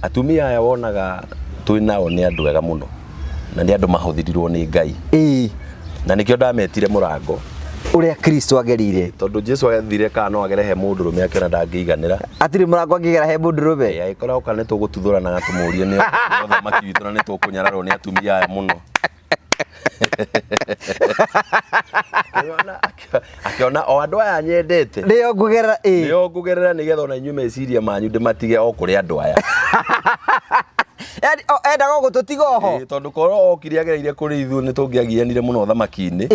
atumia aya wonaga twinao ni andu ega muno na ni andu mahuthirirwo ni Ngai na nikio ndametire murango uria Kristo agerire tondu Jesu athire kana no agerehe mundurume akiona ndangiiganira atiri murango angigera he mundurume aikora ukane tugututhurana na tumurie ni othamaki witu na ni tukunyararwo ni atumia aya muno akiona o andu aya nyendete nio ngugerera nigetha ona inyume meciria manyu ndimatige o kuri andu aya yani endaga gututiga oho tondu korwo okiri agereire kuri ithu ni tungiagianire muno thamaki-ini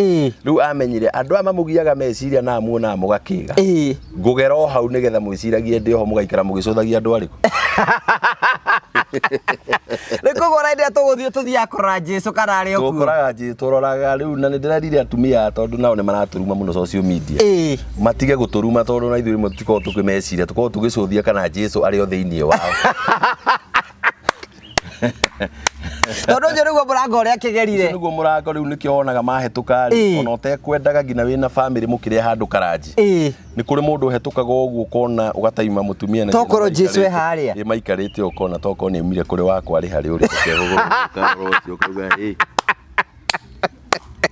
riu amenyire andu aya mamugiaga meciria na muona mugakiga ngugera o hau nigetha mwiciragie ndi oho mugaikara mugicuthagia andu ariku nikugora inde tuguthie tuthia kora Jesu kana ari okuo tukoraga Jesu turoraga riu na ndirarire atumia tondu nao ni maraturuma muno social media matige guturuma tondu na ithuĩ rimwe tutiko tukimeciria tuko tugicuthia kana Jesu ari o thiini wao tondu nje niguo murango uria kigerire niguo murango riu nikio wonaga mahetuka ona utekwendaga ngina wina family mukire handu karaji ni kuri mundu hetukaga uguo kona ugataima mutumia na tokoro Jesu e haria maikarite ukona toko ni umire kuri wakwa ari hari uri keguguru kuga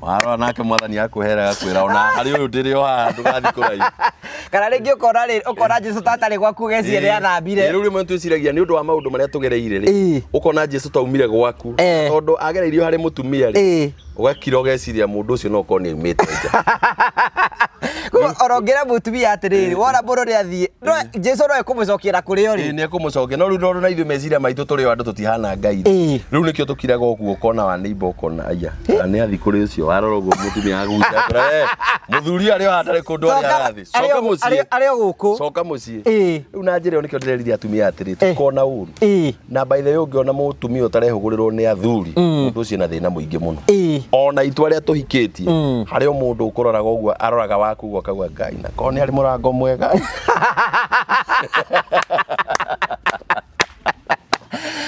waro nake mwathani akuhera kwira ona hari uyu ndirio ha ndugathi kurai kana ringi ukona Jesu tatari gwaku gecie ria thambire riu rimwe twiciragia ni undu wa maundu maria tugereire ri ukona Jesu taumire gwaku tondu agereirio hari mutumia ri ugakira ugeciria mundu ucio no kone umite nja orongera mutumia atiriri wona mundu ri athie Jesu no ekumucokera kuri ori ni ekumucokia no riu ndo na ithu meciria maitu turi andu tutihana Ngai riu nikio tukiraga oguo ukona wa neighbor ukona aya ni athi kuri ucio warora uguo mutumia aguca muthuri ari hatari kundu ari arathi coka mucii ari guku coka mucii riu na njire nikio ndirerire atumia atiri tukona uru na by the way ungiona mutumia utarehugurirwo ni athuri mundu ucio na thina muingi muno ona itwa ria tuhikitie hari o mundu ukuroraga uguo aroraga waku uguo akauga Ngai na kone ari murango mwega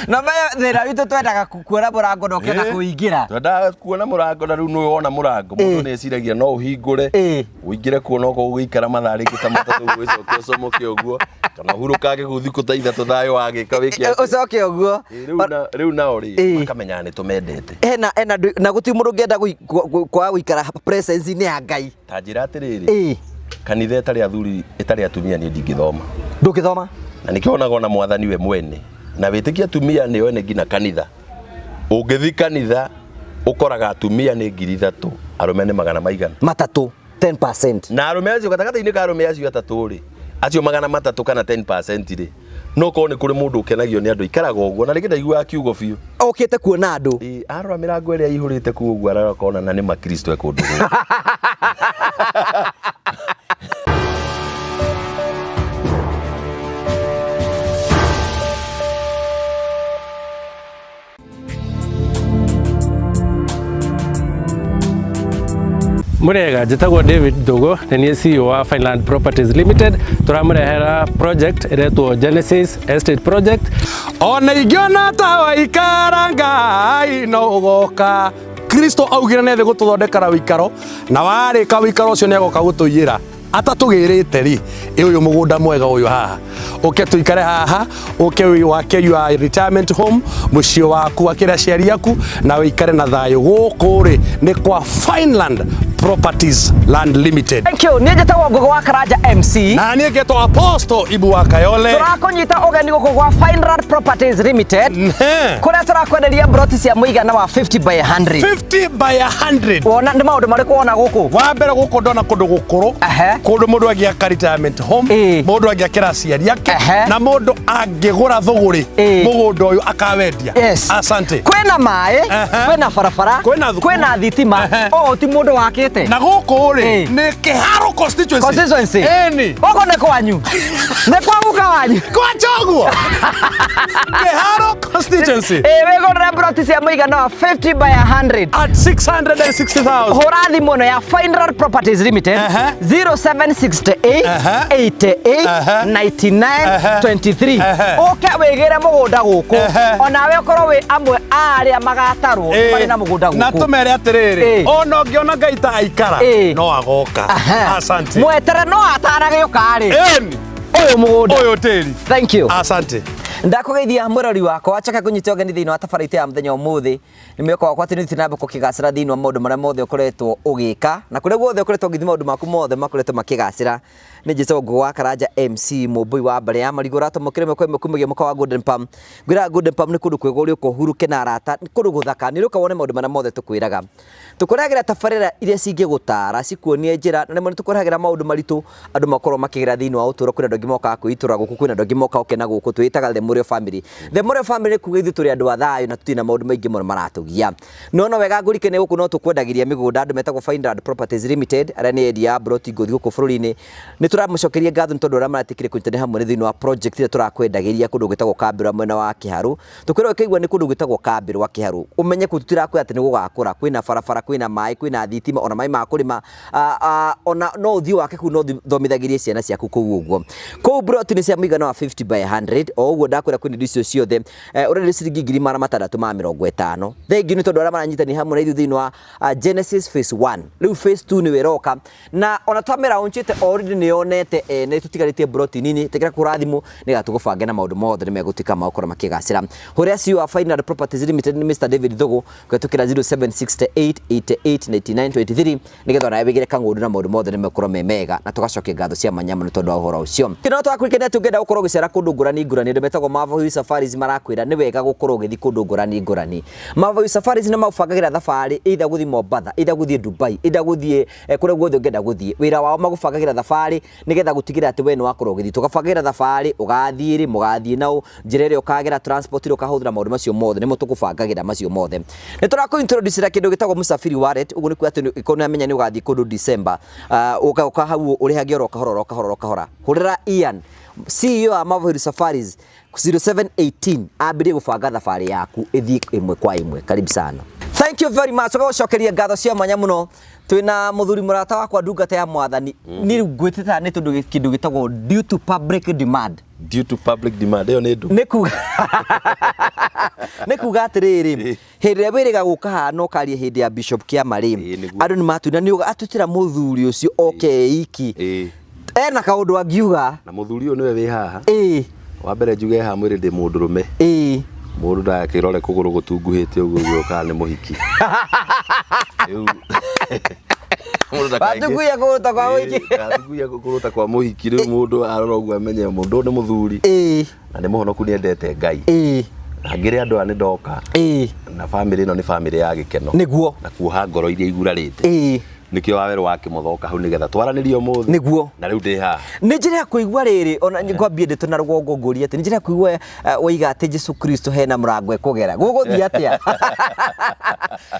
no maya thira witu twendaga kuona murango no kena kuingira twendaga kuona murango na riu no wona murango mundu ni eciragia no uhingure uingire kuona uko ugiikara mathari kita matatu gwicokia ucomoke uguo kana hurukange guthi kutaitha tuthayo wagika wiki ucoke uguo riu nao ri makamenya ni tumendete ena na guti mundu ngenda kwa guikara presence ni ya Ngai ta njira atiriri kanitha etari athuri etari atumia ni ndingithoma ndukithoma na nikionaga ona mwathani we mwene na witikia atumia ni one ngina kanitha ungithi kanitha ukoraga atumia ni 3,000 arume ni 100 matatu 10% na arume acio gatagata-ini ka arume acio atatu ri acio 300 kana 10% ri no ko ni kuri mundu ukenagio ni andu ikaraga uguo na ringi ndaigua kiugo biu okite kuona andu arora mirango iria ihurite ku uguo ararokona na ni makristo ekundu Murega jitagwo David Dogo ni CEO wa Fineland Properties Limited turamurehera project iretwo Genesis Estate Project ona ingiona tawa ikarangai no ugoka Kristo augire nethe gututhondekara wikaro na warika wikaro ucio negoka gutuyira atatugirite ri uyu mugunda mwega uyu haha uke tuikare haha uke wake your retirement home mucio waku akira ciari yaku na wikare na thayo guku ri ni kwa Fineland Properties Land Limited. Thank you. Ni njitagwo Ngugi wa Karanja MC. Na ni ngetwo Apostle Ibu wa Kayole. Turakunyita ugeni guku gwa Fineland Properties Limited. Kuria turakwenderia broti cia muigana wa 50 by 100. 50 by 100. Wona ndi maundu mariku wona guku. Wa mbere guku ndona kundu gukuru. Kundu mundu agiaka retirement home. Mundu agiakira ciari yake. Na mundu angigura thuguri. Mugunda uyu akawendia. Asante. Kwina mai, kwina barabara, kwina thitima. O ti mundu wake na guku ri ni Kiharo constituency eni guku ni kwanyu ni kwa muka wanyu kwa choguo Kiharo constituency wigurire broti cia muigana wa 50 by 100 at 660,000 hura thimu ya Fineland Properties Limited 0768 88 99 23 uke wigire mugunda guku onawe ukorwo wi amwe aria magatarwo bari na mugunda guku na tumere atiriri ona ngiona Ngai ta aikara no agoka asante mwetere no atarage ukari uyu mugunda uyu tiri thank you asante Ndakugeithia murori wakwa achoka kunyita ogeni thiini wa tabarite ya muthenya umuthi ni mweko wakwa ati ni tinambe kukigacira thiini wa maundu maria mothe ukoretwo ugika na kuria guothe ukoretwo ngithima maundu maku mothe makoretwo makigacira ni njito ngwa Karanja MC mubui wa mbere ya marigora tumukire meko mekumigia muka wa Golden Palm gwira Golden Palm ni kundu kwegori uko huruke na arata ni kundu guthaka ni ruka wone maundu maria mothe tukwiraga tukuragira tabarira iria cingi gutara cikuonie njira na nimwe tukuragira maundu maritu andu makorwo makigira thiini wa uturo kwina ndogi moka kuitura guku kwina ndogi moka ukena guku twitaga the Morio family. The Morio family kugeithu turi andu athayo na tutina maundu maingi muno maratugia no wega ngurike ne guku no tukwendagiria migunda andu metagwo Fineland Properties Limited aria ni endia broti ngothi guku bururi-ini ni turamucokeria ngatho ni tondu aria maratikire kunyitana hamwe thiini wa project ira turakwendagiria kundu gwitagwo Kambira mwena wa Kiharu tukwirwo kigwa ni kundu gwitagwo Kambira wa Kiharu umenye kututirakwira ati ni gugakura kwina barabara kwina mai kwina thitima ona mai ma kurima ona no uthi wake ku no thomithagirie ciana ciaku kuu uguo kuu broti ni cia muigana wa 50 by 100 o uguo ndakwira kwina icio ciothe urende ciringi 650 thengi ni tondu aria maranyitani hamwe na ithu thiini wa Genesis phase 1 riu phase 2 ni wiroka na ona twamera unchite already ni yonete ni tutigaritie broti nini tekera kurathimu ni gatugubange na maundu mothe ni megutika maukora makigacira huria CEO wa Fineland Properties Limited ni Mr David Thogo kwetukira 0768889923 nigetha na wigire kangundu na maundu mothe ni mekoro memega na tugacokia ngatho cia manyama ni tondu wa uhoro ucio kino twakurikenia tungenda gukorwo gicera kundu ngurani ngurani ndu metagwo Marvel Safaris marakwira ni wega gukorwo githi kundu ngurani ngurani Marvel Safaris ni magubangagira thabari either guthi Mombasa either guthi Dubai either guthi kuria guothe ungenda guthi wira wao magubangagira thabari nigetha gutigira ati we ni wakorwo githi tugabangira thabari ugathie ri mugathie nao njira ire ukagira transport ire ukahuthira maundu macio mothe nimo tugubangagira macio mothe ni turakuintroduce kindu gitagwo Musafiri Wallet uguo ni ku ati ikona amenya ni ugathie kundu December uka hau urihagia roka hurira Ian CEO wa Marvel Safaris 0718 abirie gubanga thabari yaku ithi imwe kwa imwe karibu sana. Thank you very much ugacokeria ngatho cia mwanya muno twina muthuri murata wakwa ndungata ya mwathani ni gwitita ni tondu kindu gitagwo due to public demand iyo ni ndu ni kuga atiriri hindi ya wiriga guka hana ukarie hindi ya Bishop Kiamari andu ni matwina ni atutira muthuri ucio okeiki ena kaundu angiuga na muthuri uyu niwe wi haha wa mbere njuge ha mwiri ndi mundurume mundu da kirore kuguru gutunguhite uguo kana ni muhiki batukuya kuruta kwa wiki batukuya kuruta kwa muhiki riu mundu arora uguo amenye mundu ni muthuri na ni muhonoku ni endete Ngai angire andu ani ndoka na family ino ni family ya gikeno niguo na kuoha ngoro iria igurarite nikio waweru wake muthoka hau nigetha twaranirio muthi niguo na riu ndi ha ni njira kuigwa riri ona ngwambie ndito na rwongo nguri ati ni njira kuigwa waiga ati Jesu Kristo hena murango ekugera guguthia atia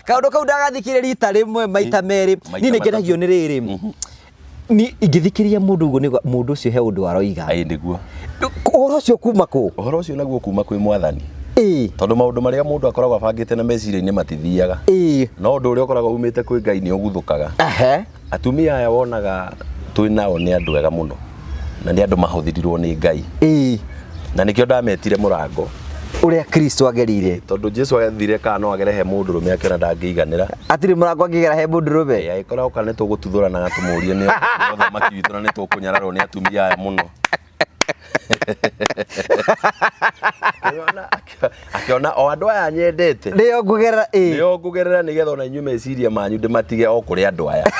kaundu kau ndagathikire rita rimwe maita meri ni ngenagio ni riri ni ingithikiria mundu ugo ni mundu ucio he undu aroiga ai niguo uhoro ucio kuma ku uhoro ucio naguo kuma kwi mwathani tondu maundu maria mundu akoragwo abangite na meciria-ini matithiaga no undu uria ukoragwo umite kwi Ngai ni uguthukaga atumia aya wonaga twinao ni andu ega muno na ni andu mahuthirirwo ni Ngai na nikio ndametire murango uria Kristo agerire tondu Jesu agathire kana no agere he mundu rume akira ndangiiganira atiri murango angigera he mundu rume aikoragwo kana tugututhurana na tumurie ni othe witu ni tukunyararwo ni atumia aya muno akiona o andu aya nyendete nio ngugerera nigetha ona inyu meciria manyu ndimatige o kuri andu aya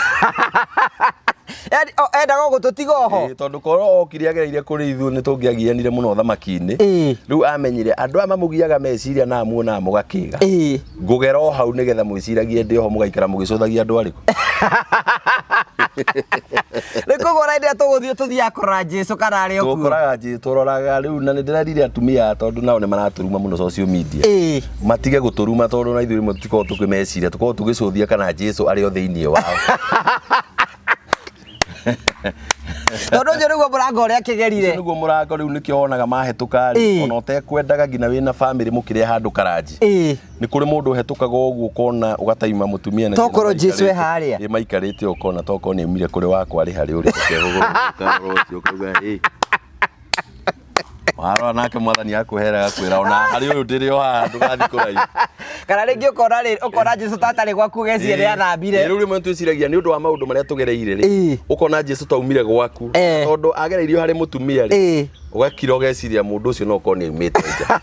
yani enda gututiga oho tondu korwo okiri agereire kuri ithu ni tungiagianire muno thamaki-ini riu amenyire andu aya mamugiaga meciria na muona mugakiga ngugera o hau nigetha mwiciragie ndi oho mugaikara mugicuthagia andu ariku nikugora inde tuguthie tuthia kurora Jesu kana ari okuo tukoraga Jesu turoraga riu na ndirarire atumia tondu nao ni maraturuma muno social media matige guturuma tondu na ithuĩ tutiko tukimeciria tuko tugicuthia kana Jesu ari o thiini wao tondu nje niguo murango uria kigerire niguo murango riu nikio wonaga mahetuka ona utekwendaga ngina wina family mukire handu karaji ni kuri mundu hetukaga uguo kona ugataima mutumia na tokoro Jesu e haria maikarite ukona toko ni umire kuri wakwa ari hari uri ukeguguru ukauga waro nake mwathani akuheraga kwira ona hari uyu ndiri o haha ndugathi kuraihu Kana rĩngĩ ũkona Jesũ tatarĩ gwaku geci ĩrĩa athambire. Rĩu rĩmwe twĩciragia nĩ ũndũ wa maũndũ marĩa tũgereire rĩ. Ũkona Jesũ taumire gwaku. Tondũ agereirio harĩ mũtumia rĩ. Ũgakira ũgeciria mũndũ ũcio no korwo nĩ aumĩte nja.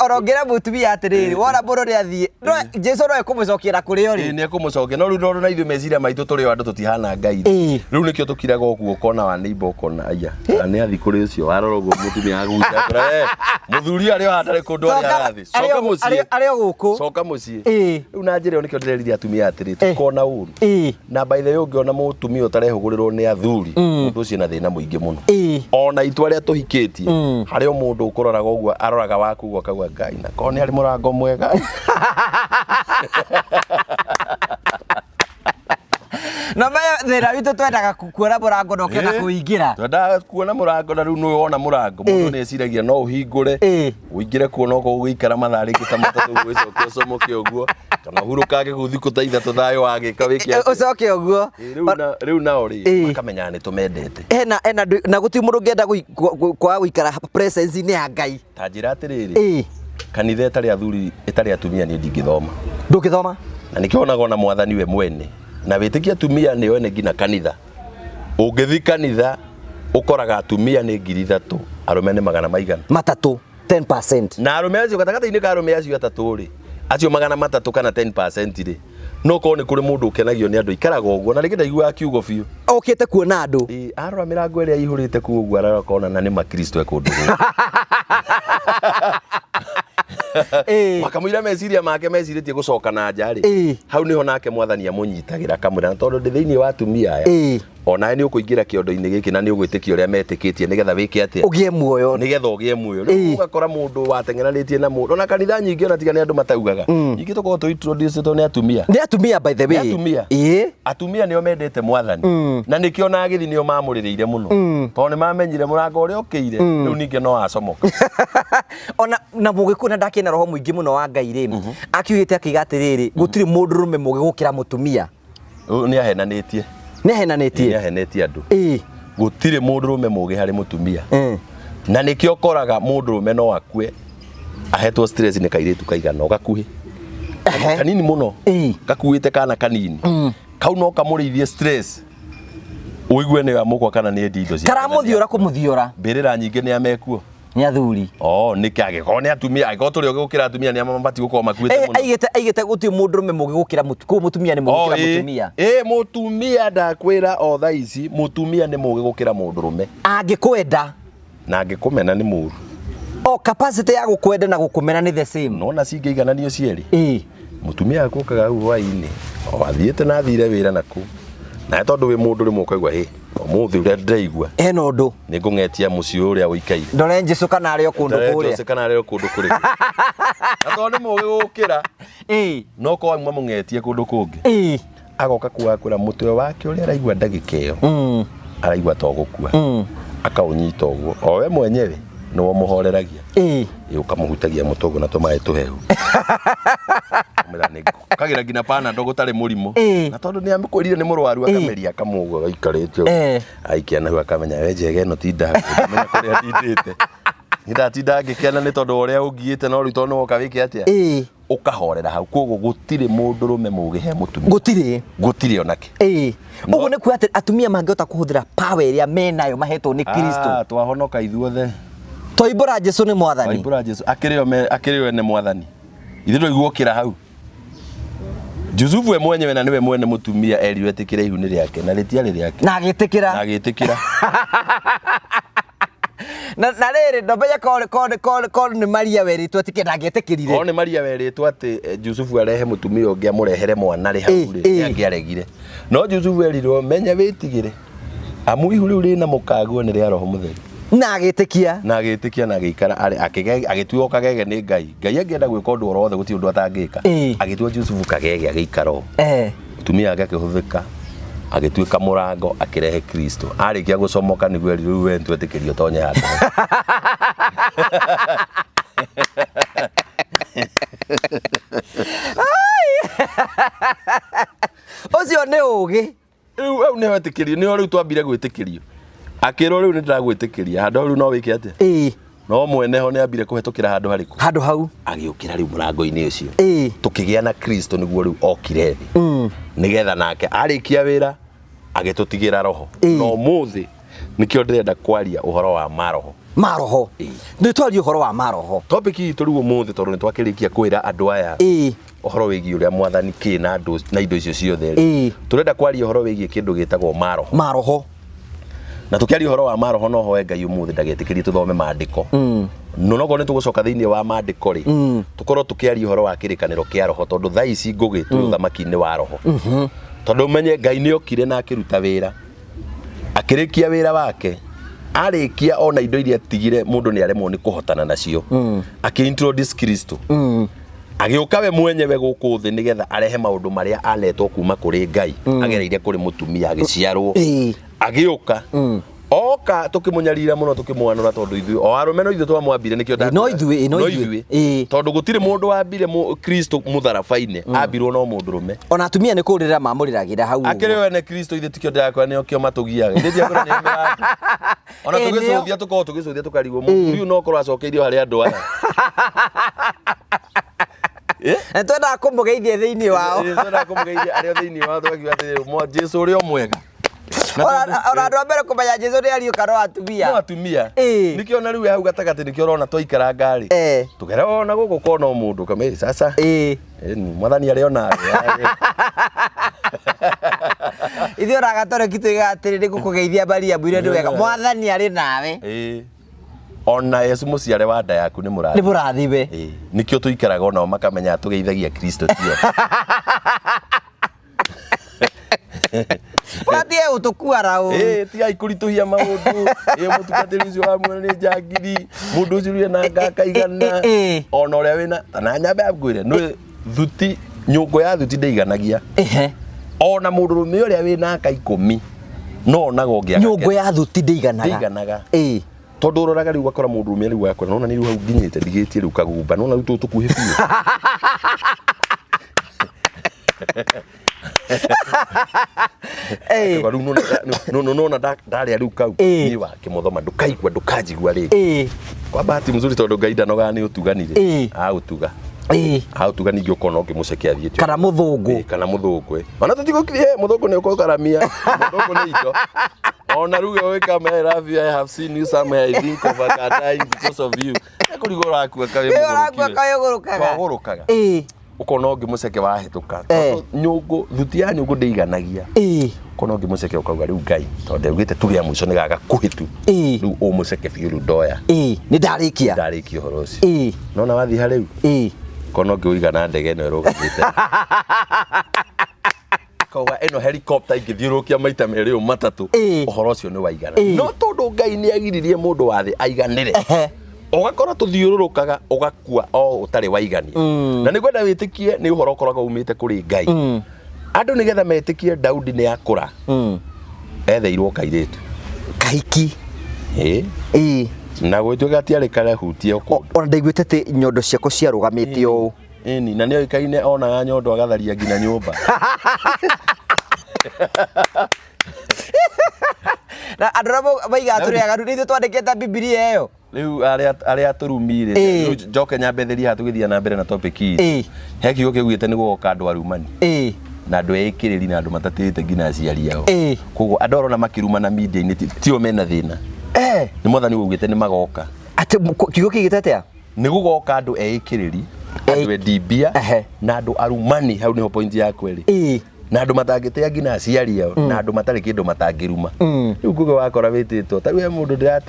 Orongera mũtumia atĩrĩrĩ wona mũndũ nĩ athiĩ Jesũ no ekũmũcokiera kũrĩ ori. Nĩ ekũmũcokia no rĩu ndoro na ithuĩ meciria maitũ tũrĩ o andũ tũtihana Ngai. Rĩu nĩkĩo tũkiraga ũguo ũkona wa neighbor ũkona aya nĩ athi kũrĩ ũcio warora ũguo mũtumia aguca kũra mũthuri arĩ o hatarĩ kũndũ arĩa arathi coka mũciĩ arĩ o gũkũ coka mũciĩ rĩu na njĩra ĩyo nĩkĩo ndĩreririe atumia atĩrĩ tũkona ũru na by the way ũngĩona mũtumia ũtarehũgũrĩrwo nĩ athuri mũndũ ũcio na thĩna mũingĩ mũno ona itwa rĩa tũhikĩtie harĩ o mũndũ ũkũroraga ũguo aroraga waku ũguo akauga Ngai na korwo nĩ arĩ mũrango mwega. No maya thĩna witũ twendaga kuona mũrango na ũkĩenda kũingĩra. Twendaga kuona mũrango na rĩu nĩ wona mũrango mũndũ nĩ eciragia no ũhingũre ũingĩre kuo no gũgĩikara mathaa rĩngĩ ta matatũ gwĩcokia ũcomoke ũguo kana hurũkange gũthiĩ kũta ithatũ thayũ wagĩka wĩke atĩa ũcoke ũguo. Rĩu nao rĩ makamenyaga nĩ tũmendete na gũtirĩ mũndũ ũngĩenda kwaga gũikara presence-inĩ ya Ngai. Ta njĩra atĩrĩrĩ kanitha ĩtarĩ athuri ĩtarĩ atumia niĩ ndingĩthoma. Ndũngĩthoma na nĩkĩo onaga ona mwathani we mwene na wĩtĩkia atumia nĩo ene nginya kanitha. Ũngĩthi kanitha ũkoraga atumia nĩ 3,000 arũme nĩ 300. Matatũ 10%. Na arũme acio gatagatĩ-inĩ ka arũme acio 3 rĩ acio 300 kana 10% rĩ no korwo nĩ kũrĩ mũndũ ũkenagio nĩ andũ ikaraga ũguo na rĩngĩ ndaiguaga kiugo biũ. Okĩte kuona andũ. Arora mĩrango ĩrĩa ihũrĩte kuo ũguo ararokona na nĩ makristo ekũndũ. Makamũira meciria make mecirĩtie gũcoka na nja rĩ hau niho nake mwathani amũnyitagĩra kamũra na tondũ ndĩ thĩinĩ wa atumia aya ona nĩ ũkũingĩra kĩondo-inĩ gĩkĩ na nĩ ũgwĩtĩkia ũrĩa metĩkĩtie nĩgetha wĩke atĩa ũgĩe muoyo nĩgetha ũgĩe muoyo. Rĩu ũgakora mũndũ wateng'eranĩtie na mũndũ ona kanitha nyingĩ ona tiga nĩ andũ mataugaga ingĩ tũkorwo tũ-introduced nĩ atumia. Nĩ atumia by the way. Atumia nĩo mendete mwathani na nĩkĩo na agĩthi nĩo mamũrĩrĩire mũno tondũ nĩ mamenyire mũrango ũrĩa ũkĩire rĩu ningĩ no acomoka. Ona na mũgĩkũyũ na ndakĩna roho mũingĩ mũno wa Ngai rĩ akiugĩte akiuga atĩrĩrĩ gũtirĩ mũndũ rũme mũgĩ gũkĩra mũtumia. Nĩ ahenanĩtie. Nĩ ahenanĩtie andũ. Gũtirĩ mũndũ rũme mũgĩ harĩ mũtumia. Na nĩkĩo koraga mũndũ rũme no akue ahetwo stress nĩ kairĩtu kaigana gakuhĩ kanini mũno gakuĩte kana kanini kau no kamũrĩithie stress ũigue nĩ amũkwa kana nĩ indo cia karamũthiora kũmũthiora mbĩrĩra nyingĩ nĩ amekuo nĩ athuri nĩkĩ angĩkorwo nĩ atumia angĩkorwo tũrĩ gũkĩra atumia nĩ amabati gũkorwo makuĩte mũno aigĩte gũtirĩ mũndũ rũme mũgĩ gũkĩra mũtumia nĩ mũgĩ gũkĩra mũtumia mũtumia ndakwĩra o thaa ici mũtumia nĩ mũgĩ gũkĩra mũndũ rũme angĩkwenda na angĩkũmena nĩ mũru capacity ya gũkwenda na gũkũmena nĩ the same nona cingĩigananio cierĩ mũtumia akũkaga hau hwaĩ-inĩ athiĩte na athire wĩra nakũ na tondũ wĩ mũndũ rĩmwe ũkaigua ũmũthĩ ũrĩa ndĩraigua hena ũndũ nĩ ngũng'etia mũciĩ ũrĩa ũikaire ndore Jesũ kana arĩ o kũndũ kũrĩa na tondũ nĩ mũgĩ gũkĩra no korwo mwa mũng'etie kũndũ kũngĩ agoka kugakwĩra mũtwe wake ũrĩa araigua ndagĩka ĩyo araigua to gũkua akaũnyita ũguo o we mwenyewe nĩwe mũhoreragia ũkamũhutagia mũtongo na tũmaĩ tũhehu kagira nginya panado gũtarĩ mũrimũ na tondũ nĩ amĩkwĩrire nĩ mũrwaru akameria akamũgua gaikarĩte aikia nahu akamenya we njega ĩno ti ndaku menya kũrĩa ndindĩte nĩndatinda ngĩkena nĩ tondũ ũrĩa ũngiĩte no rĩu tondũ nĩwoka wĩke atĩa ũkahorera hau koguo gũtirĩ mũndũ rũme mũgĩ he mũtumia gũtirĩ onake ũguo nĩ kuga atĩ atumia mangĩhota kũhũthĩra power ĩrĩa menayo mahetwo nĩ Kristo twahonoka ithuothe twaibũra Jesũ nĩ mwathani twaibũra Jesũ akĩrĩ we nĩ mwathani ithuĩ ndũiguokĩra hau Jusufu we mwenyewe na niwe mwene mũtumia erirwo etĩkĩre ihu nĩ rĩake na rĩtiarĩ rĩake na agĩtĩkĩra na rĩrĩ ndomenya korwo nĩ Maria werĩtwo atĩ ndangĩetĩkĩrire nĩ Maria werĩtwo atĩ Jusufu arehe mũtumia ũngĩ amũrehere mwana rĩ hau rĩ angĩaregire no Jusufu erirwo menya wĩtigĩre amu ihu rĩu rĩna mũkaguo nĩ rĩa Roho Mũtheru na agĩtĩkia na agĩikara agĩtuo kagege nĩ Ngai angĩenda gwĩka ũndũ wothe gũtirĩ ũndũ atangĩka agĩtuo Jusufu kagege agĩikara mũtumia wake akĩhũthĩka agĩtuĩka mũrango akĩrehe Kristo arĩkia gũcomoka nĩguo rĩu we twetĩkĩrio tonye handũ ũcio nĩ ũgĩ rĩu nĩ wetĩkĩrio nĩ rĩu twambire gwĩtĩkĩrio akĩrwo rĩu nĩ ndĩragwĩtĩkĩria handũ rĩu no wĩke atĩa no mwene ho nä ambire kå hetå handu hariku handu hau agä å kä ra rä u må rango-inä å cio ĩ tå kä gä a na Kristo nä guo rä u okire thä nä getha nake arä kia wä ra agä tå tigä ra roho no må thä nä kä o ndä renda kwaria å horo wa maroho nä twaria å horo wa maroho topic itå rä u må thä tondå nä twakä rä kia kwä ra andå aya å horo wä giä å rä a mwathani kä na indo icio ciothe tå renda kwaria å horo wä giä kä ndå gä tagwo maroho na tå kä aria å horo wa maroho no hoe Ngai å må thä ndagetä kä rie tå thome mandä no nokorwo nä tå gå coka thä inä wa mandä ko rä tå korwo tå kä aria å horo wa kä rä kanä ro kä a roho tondå tha ici ngå gä twä å thamaki-inä wa roho tondå menye Ngai nä okire na akä ruta wä ra akä rä kia wä ra wake arä kia ona indo iria tigire må ndå nä aremwo nä kå hotana nacio akä introduce Kristo agä å ka we mwenyewe gå kå thä nä getha arehe maå ndå marä a anetwo kuma kå rä Ngai agereire kå rä må tumia agä ciarwo agä å ka oka tå kä må nyarira må no tå kä mwanå ra tondå ithuä o arå me no ithuä twamwambire nä kä tondå gå tirä må ndå wambire Kristo må tharabainä ambirwo no må ndå rå me ona atumia nä kå rä ra mamå rä ragä ra hau akä rä wene Kristo ithuä tikio ndakwa nä okio matå giaga ona tå gä cåthia tå korwo tå gä cåthia tå karigwo må riu no korwo acokeirio harä andå aya twendaga kå må geithia thä inä wao twendaga kå må geithia arä o thä inä wao tå gakiuga atä Jesu å rä o mwega ona andå a mbere kå menya Jesu nä ariå kana atumia nä kä ona rä u hau gatagatä nä kä orona twaikara ngarä tå gera ona gå gå kona o må ndå kamä sasa mwathani arä onawe ithuä ona gatoreki twä gatä rä rä gå kå geithia Mariamu ire ndå wega mwathani arä nawe ona Yesu må ciare wa nda yaku nä må rathime nä kä o tå ikaraga onao makamenya tå geithagia Kristo tio Wathie utukua u tigai kuritũhia maũndũ mũtungatĩri ũcio wa muone nĩ njangiri mũndũ ũcio rĩ na ngaka igana ona ũrĩa wĩna na nyambe ngwĩre nĩ thuti nyũngũ ya thuti ndĩiganagia ona mũndũrũme ũrĩa wĩna aka 10 no onaga ũngĩ nyũngũ ya thuti ndĩiganaga tondũ ũroraga rĩu wakora mũndũrũme rĩu yakora nona nĩ rĩu hau nginyĩte ndigĩtie rĩu kagumba nona rĩu tũkuhĩ biũ nona ndarĩa rĩu kau niĩ wa kĩmothoma ndũkaigua ndũkanjigua rĩngĩ kwa bahati mzuri tondũ Ngai ndanogaga nĩ ũtuganire agũtuga ningĩ ũkona ũngĩmũcekia thiĩtio kana mũthũngũ ona tũtigũkirie mũthũngũ nĩ ũkũgaramia mũthũngũ nĩ indo ona rĩu we kamera I have seen you somewhere I think of dying because of you kũrigwo rakua kagũrũkaga ukona ũngĩmũceke wahĩtũka nyũngũ thuti ya nyũngũ ndĩiganagia ukona ũngĩmũceke ũkauga rĩu Ngai tondũ ugĩte tuge mũico nĩ gaga kũhĩtu rĩu ũmũceke biũ rĩu ndoya nĩ ndarĩkia ũhoro ũcio nona wathiĩ harĩu ukona ũngĩũiga na ndege ĩno ĩrũgamĩte kauga ĩno helicopter ingĩthiũrũkia maita merĩ matatũ ũhoro ũcio nĩ waigana no tondũ Ngai nĩ agiririe mũndũ wa thĩ aiganĩre ũgakora tũthiũrũrũkaga ũgakua o ũtarĩ waigania na nĩngwenda wĩtĩkie nĩ ũhoro ũkoragwo umĩte kũrĩ Ngai andũ nĩgetha metĩkie Daudi nĩ akũra etheirwo kairĩtu kahiki na gwĩtuĩka atiarĩ karehutie ona ndaiguĩte atĩ nyondo ciako ciarũgamĩte ũũ na nĩ oĩkaine onaga nyondo agatharia nginya nyũmba na andũ arĩa maiga tũrĩaga rĩu nĩ ithuĩ twandĩkĩte Bibilia ĩyo rĩu arĩa tũrumire rĩu njoke nyambe theria tũgĩthiĩ na mbere na topic hii he kiugo kĩugĩte nĩ gũgoka andũ arumani na andũ ekĩrĩri na andũ matatĩrĩte nginya aciari ao koguo andũ arona makĩrumana media-inĩ tio mena thĩna nĩ mwathani ugĩte nĩ magoka atĩ kiugo kĩigĩte atĩa nĩ gũgoka andũ ekĩrĩri andũ endibia na andũ arumani hau nĩho point yakwa ĩrĩ na andũ matangĩtea nginya aciari ao na andũ matarĩ kĩndũ matangĩruma rĩu kuga wakora wĩtĩtwo ta rĩu mũndũ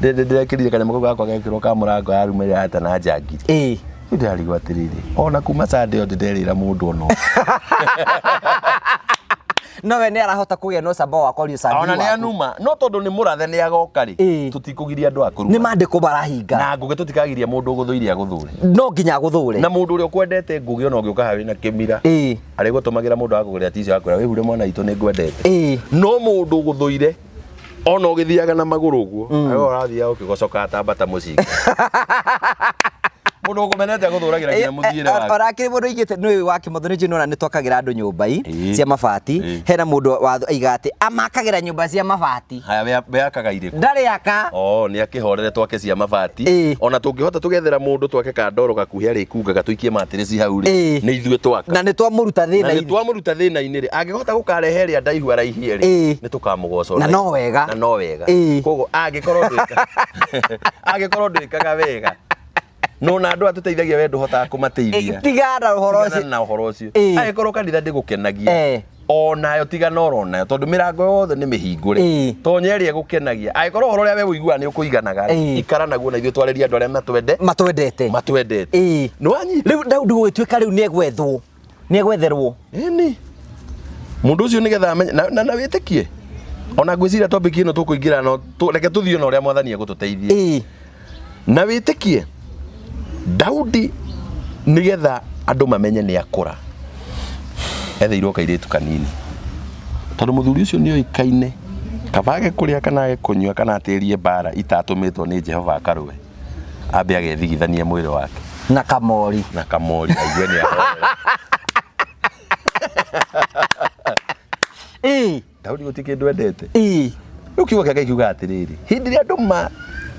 ndĩrekĩrire kanyamũ kau gakwa gekĩrwo ka mũrango ya rume hata na njangiri rĩu ndĩrarigwo atĩrĩrĩ ona kuma Sunday ndĩrerĩra mũndũ ono no we nĩ arahota kũgĩa no camba wa kwaria Sunday ona nĩ anuma no tondũ nĩ mũrathe nĩ agoka rĩ tũtikũgiria andũ akũruma nĩ mandĩko marahinga na ngũgĩ tũtikagiria mũndũ ũgũthũire agũthũre no nginya agũthũre na mũndũ ũrĩa ũkwendete ngũgĩ ona ũngĩũka hawe na kĩmira arĩgũtũmagĩra mũndũ akũgũrĩra tici akũra wĩhure mwana witũ nĩ ngwendete no mũndũ ũgũthũire ona ũgĩthiaga na magũrũ ũguo ũrathiaga ũkĩgocoka atambata mũcinga Mundu gumenete guthuragira nginya muthiire wake. Orakire mundu igite nui wake muthoni jino na nitwakagira andu nyumba cia mabati. Hena mundu aiga ati amakagira nyumba cia mabati. Haya beakaga iriku. Ndari aka. Ni akihorere twake cia mabati. Ona tungihota tugethera mundu twake kandoro gakuhi ari kungaga tuikie matirisi hau ri. Ni ithue twaka. Na nitwamuruta thina. Ni twamuruta thina-ini ri. Angihota gukarehe ri ndaihu araihie ri. Ni tukamugocora. Na no wega. Na no wega. Kogo agikorwo ndwikaga wega. No na andu atuteithagia we nduhotaga kumateithia. Tigana uhoro ucio. Na uhoro ucio. Agikorwo kanitha ndigukenagia. Onayo tigana oronayo tondu mirango yothe ni mihingure. Tonyeri egukenagia. Agikorwo uhoro uria we uigua ni ukuiganaga. Ikara naguo na ithuĩ twariria andu aria matwendete. No anyi. Riu Daudi gwituika riu ni egwethwo. Ni egwetherwo. Ni. Mundu ucio nigetha na witikie. Ona ngwiciria topic ino tukuingira no reke tuthio na uria mwathani egututeithia. Na witikie. Daudi nigetha andu mamenye ni akura. Etheirwo kairitu kanini. Tondu muthuri ucio ni oikaine. Kabage kuria kana age kunyua kana aterie bara itatumitwo ni Jehova akarwe. Ambe agethigithania mwiri wake. Na kamori. Aigue ni ahorera. Daudi gutike ndwendete. Riu kiugo kiake kiuga atiriri. Hindi ria andu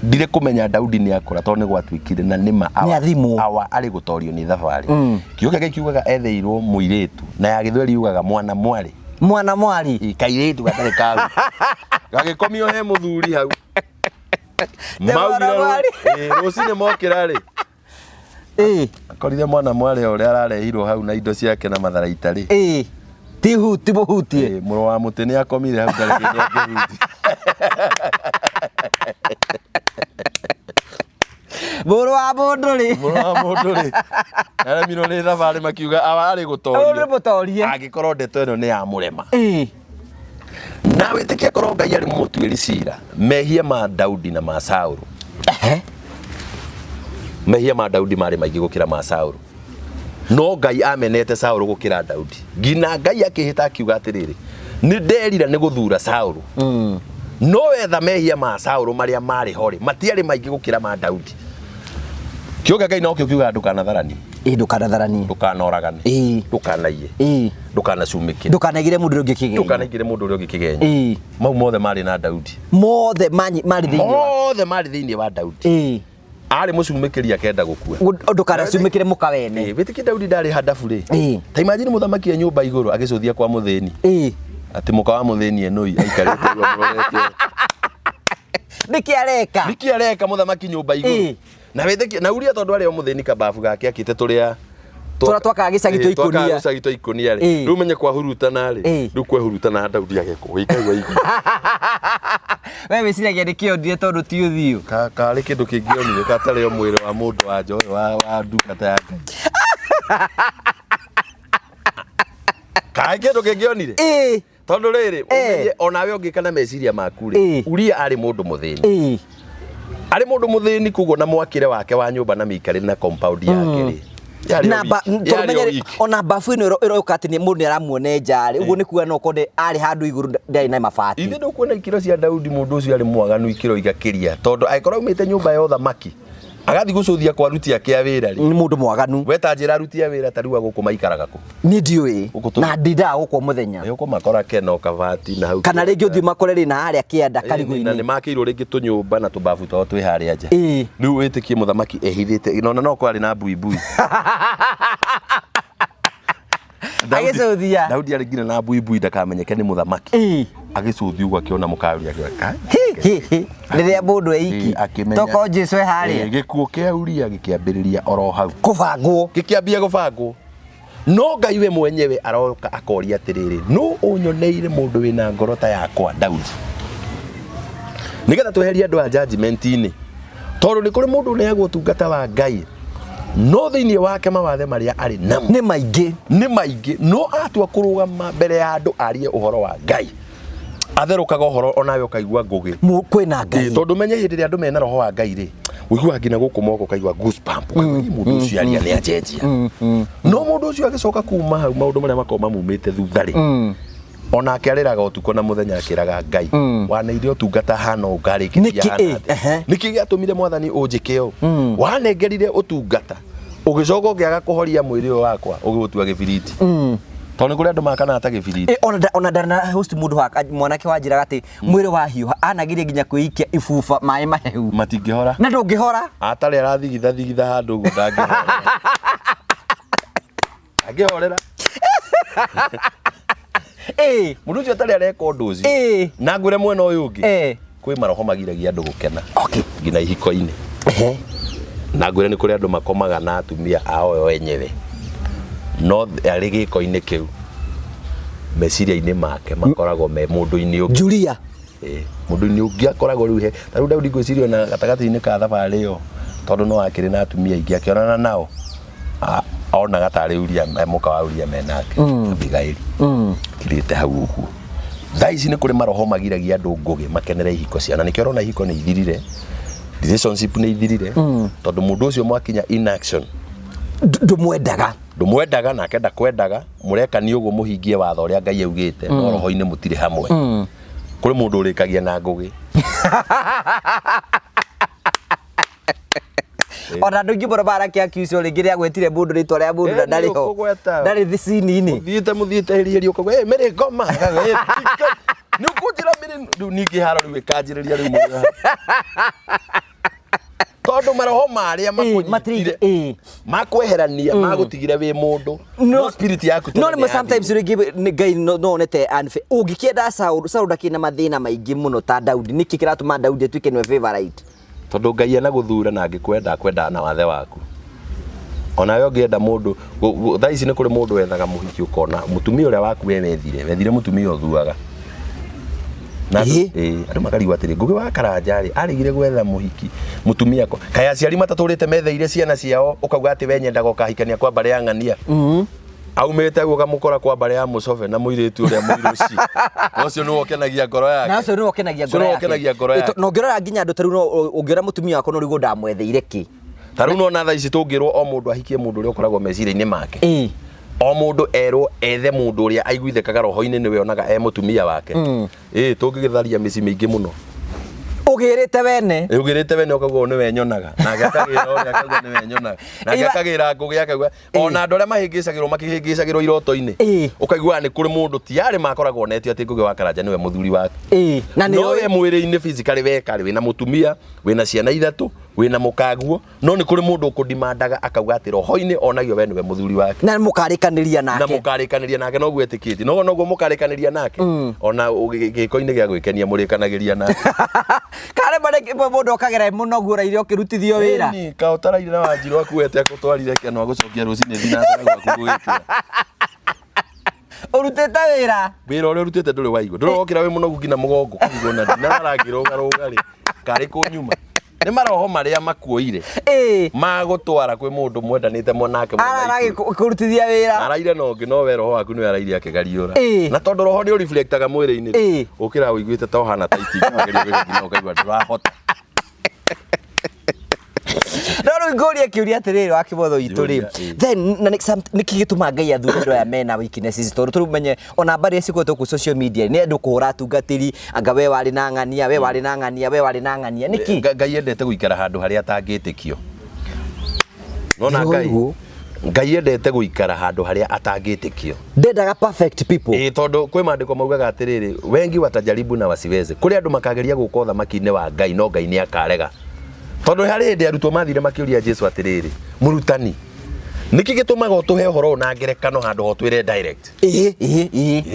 ndire kumenya Daudi ni akura tondu ni gwatuikire na nima awa ari gutorio ni thabari. Kiugo kiake kiugaga etheirwo muiritu na ya githweri yugaga mwana mwari. Kairitu gatari kagu. Gagikomio he muthuri hau. Maugirwo rucine mokira ri. Akorire mwana mwari uria ararehirwo hau na indo ciake na matharaita ri. Ti muhutie. Muru wa muti ni akomire hau kare kindu akihuti. Muru wa mundu ri. Ara mino ni thabari makiuga ari gutorio. Agikorwo ndeto ino ni ya murema. Na witikie korwo Ngai ari mutuiri cira. Mehia ma Daudi na ma Saulu. Mehia ma Daudi mari maingi gukira ma Saulu. No Ngai amenete Saulu gukira Daudi. Ngina Ngai akihita akiuga atiriri. Ni nderira ni guthura Saulu. No wetha mehia ma Saulu maria mari hori. Matiari maingi gukira ma Daudi. Kiuga Ngai no kiuga ndukanatharani. Ndukanatharani. Ndukanoragani. Ndukanaiye. Ndukanacumike. Ndukanagire mundu ungi kigenya. Ndukanagire mundu ungi kigenya. Mau mothe mari na Daudi. Mothe mari thiini. Mothe mari thiini wa Daudi. Ari mucumikiri akenda gukua. Ndukanacumikire mukawene. Witiki Daudi ndari hadafu ri. Ta imagine muthamaki ya nyumba iguru agicuthia kwa mutheni. Ati muka wa mutheni enoi aikarite urorete. Niki areka muthamaki nyumba iguru. Na witiki na uria tondu ari o mutheni kabafu gake akite turia twaka gicagito ikunia. Twaka gicagito ikunia ri. Riu menye kwa hurutana ri. Riu kwa hurutana Daudi ageko. Ikaigwa iguru. Wewe wiciragia ni kiondire tondu ti uthio. Kari kindu kingionire katari o mwiri wa mundu wa njoe wa ndungata ya Ngai. Kari kindu kingionire? Tondu riri onawe ungikana meciria maku ri. Uria ari mundu muthini. Ari mundu muthini kugo na mwakire wake wa nyumba na mikari na compound yake ri. Na tumenyere ona bafu ino iroka ati ni mundu ni aramuone njari uguo ni kuga no konde ari handu iguru ndai na mabati. Ithe ndukuona ikiro cia Daudi mundu ucio ari mwaganu ikiro igakiria tondu aikorwo umite nyumba ya uthamaki agathi gucuthia kwa ruti yake ya wira ri. Ni mundu mwaganu. Weta njira ruti ya wira tariwa guku maikaraga ku. Ni ndiui. Na ndida guku muthenya. Yuko makora keno kavati na hau. Kana ringi uthi makore ri na haria kienda karigu-ini. Na ni makirwo ringi tunyumba na tubafu twao twi haria nja. Riu witikie muthamaki ehithite no kwari na buibui. Agicuthia. Daudi ari ngina na buibui ndakamenyeke ni muthamaki. Agicuthia ugo akiona mukari agika. Riria mundu eiki. Toko Jesu haria. Gikuo kia Uria gikiambiriria oro hau. Kubangwo. Gikiambia kubangwo. No Ngai we mwenyewe aroka akoria atiriri. No unyoneire mundu wina ngoro ta yakwa Daudi. Nigetha tweheria andu a judgment-ini. Tondu ni kuri mundu ne agutungata wa Ngai. No thiini wake mawathe maria ari namo ni maingi no atua kurugama mbere ya andu arie uhoro wa Ngai atherukaga uhoro onawe ukaigua ngugi kwina Ngai tondu menye hindi ria andu mena roho wa Ngai ri uigua ngina guku moko kaigua goosebump mundu ucio aria ni ajenjia no mundu ucio agicoka kuma hau maundu maria makoma mumite thutha ri ona akeriraga utuko na muthenya akiraga Ngai waneire utungata hana ukarikiria hana niki giatumire mwathani unjike o wanengerire utungata ugicoka ugiaga kuhoria mwiri wakwa ugitua gibiriti tondu kuri andu makana ata gibiriti ona ndana host mundu mwanake wanjiraga ati mwiri wa hiuha anagire nginya kuikia ibuba mai mahehu matingihora na ndungihora atari arathigitha handu ngundangihora agihorera mundu ucio atari areka undu ucio na ngwire mwena uyu ungi kwi maroho magiragia andu gukena ngina ihiko-ini na ngwire ni kuri andu makomaga na atumia ao wenyewe no ari giko-ini kiu meciria-ini make makoragwo me mundu-ini ungi Julia mundu-ini ungi akoragwo riu he taru Daudi gwicirio na gatagati-ini ka thabari iyo tondu no akiri na atumia ingi akionana nao ona gatari uria muka wa uria menake Abigaili kirite hau uguo thaici ni kuri maroho magiragia andu ngugi makenere ihiko ciana nikio rona ihiko ni ithirire relationship ni ithirire tondu mundu ucio mwakinya inaction ndumwendaga na akenda kwendaga murekani uguo muhingie watho uria Ngai augite no roho-ini mutire hamwe kuri mundu urikagia na ngugi ona ndungi barabara kia kiucio ringi ria gwetire mundu ritwa ria mundu na ndariho ndari thicini-ini muthiite hiriria ukagwa mere ngoma ni ukujira mere ningi haro riu kanjiriria riu tondu maroho maria makunyitire makweherania magutigire wi mundu no spirit yaku no ni sometimes ringi Ngai no nete anfe ungikienda Saul ndakina mathina maingi muno ta Daudi niki kiratuma Daudi atuike niwe favorite tondu Ngai ena guthura na angikwenda na wathe waku ona yo ngienda mundu thaici ni kuri mundu wethaga muhiki ukona mutumia uria waku wethire mutumia uthuaga na andu makarigwa atiri Ngugi wa Karanja arigire gwetha muhiki mutumia ko kaya aciari mataturite metheire ciana ciao ukauga ati we nyendaga ukahikania kwa bare ya ng'ania aumete guka mukora kwa bare ya Mucove na muiritu uria muiruci ucio no okenagia ngoro yake na ucio no okenagia ngoro yake no ngirora nginya andu taru no ungira mutumia wako no rigo ndamwetheire ki taru no na thaici tungirwo o mundu ahikie mundu uria ukoragwo meciria-ini make o mundu erwo ethe mundu uria aiguithekaga roho-ini niwe onaga mutumia wake tungigitharia mici mingi muno ugirite wene ukagwo niwe nyonaga na gakagira uria akagwo niwe nyonaga na gakagira Ngugi akagwa ona andu aria mahingicagirwo iroto-ini ukaigua ni kuri mundu tiari makoragwo netio ati Ngugi wa Karanja niwe muthuri wake na no we mwiri-ini physically wekari wina mutumia wina ciana ithatu wina mukaguo no ni kuri mundu ukudimandaga akauga ati roho-ini onagio we niwe muthuri wake na mukarikaniria nake no gwetikiti no mukarikaniria nake ona giko-ini gia gwikenia murikanagiria nake kare bare mundu okagera muno gura irio kirutithio wira ni ka utaraire na Wanjiru akuete akutwarire keno agucokia rucini thinacara gwaku gwikira urutete wira uria urutete nduri waigua ndurokira we muno gukina mugongo kuigwo na ndinaragiroga ri kari kunyuma ni maroho maria makuoire magutwara kwi mundu mwendanite monake araragi kurutithia wira araire no ngi no we roho waku ni araire akigariura na tondu roho ni reflectaga mwiri-ini ukira wiguite ta uhana taiti ngageria ngina ukaigua ndurahota Roro ngoria kiuria atiriri wa kibotho itu ri then niki gituma Ngai athure andu aya mena weaknesses tondu tumenye ona mbari icigwetwo ku social media ni andu kuhura tungatiri anga we wari na ng'ania niki Ngai endete guikara handu haria atangitikio nona Ngai endete guikara handu haria atangitikio ndendaga perfect people tondu kwi mandiko maugaga atiriri wengi watajaribu na wasiweze kuri andu makageria guka uthamaki-ini wa Ngai no Ngai ni akarega tondu hari hindi arutwo mathire makiuria Jesu atiriri murutani niki gitumaga utuhe uhoro na ngerekano handu ho twire direct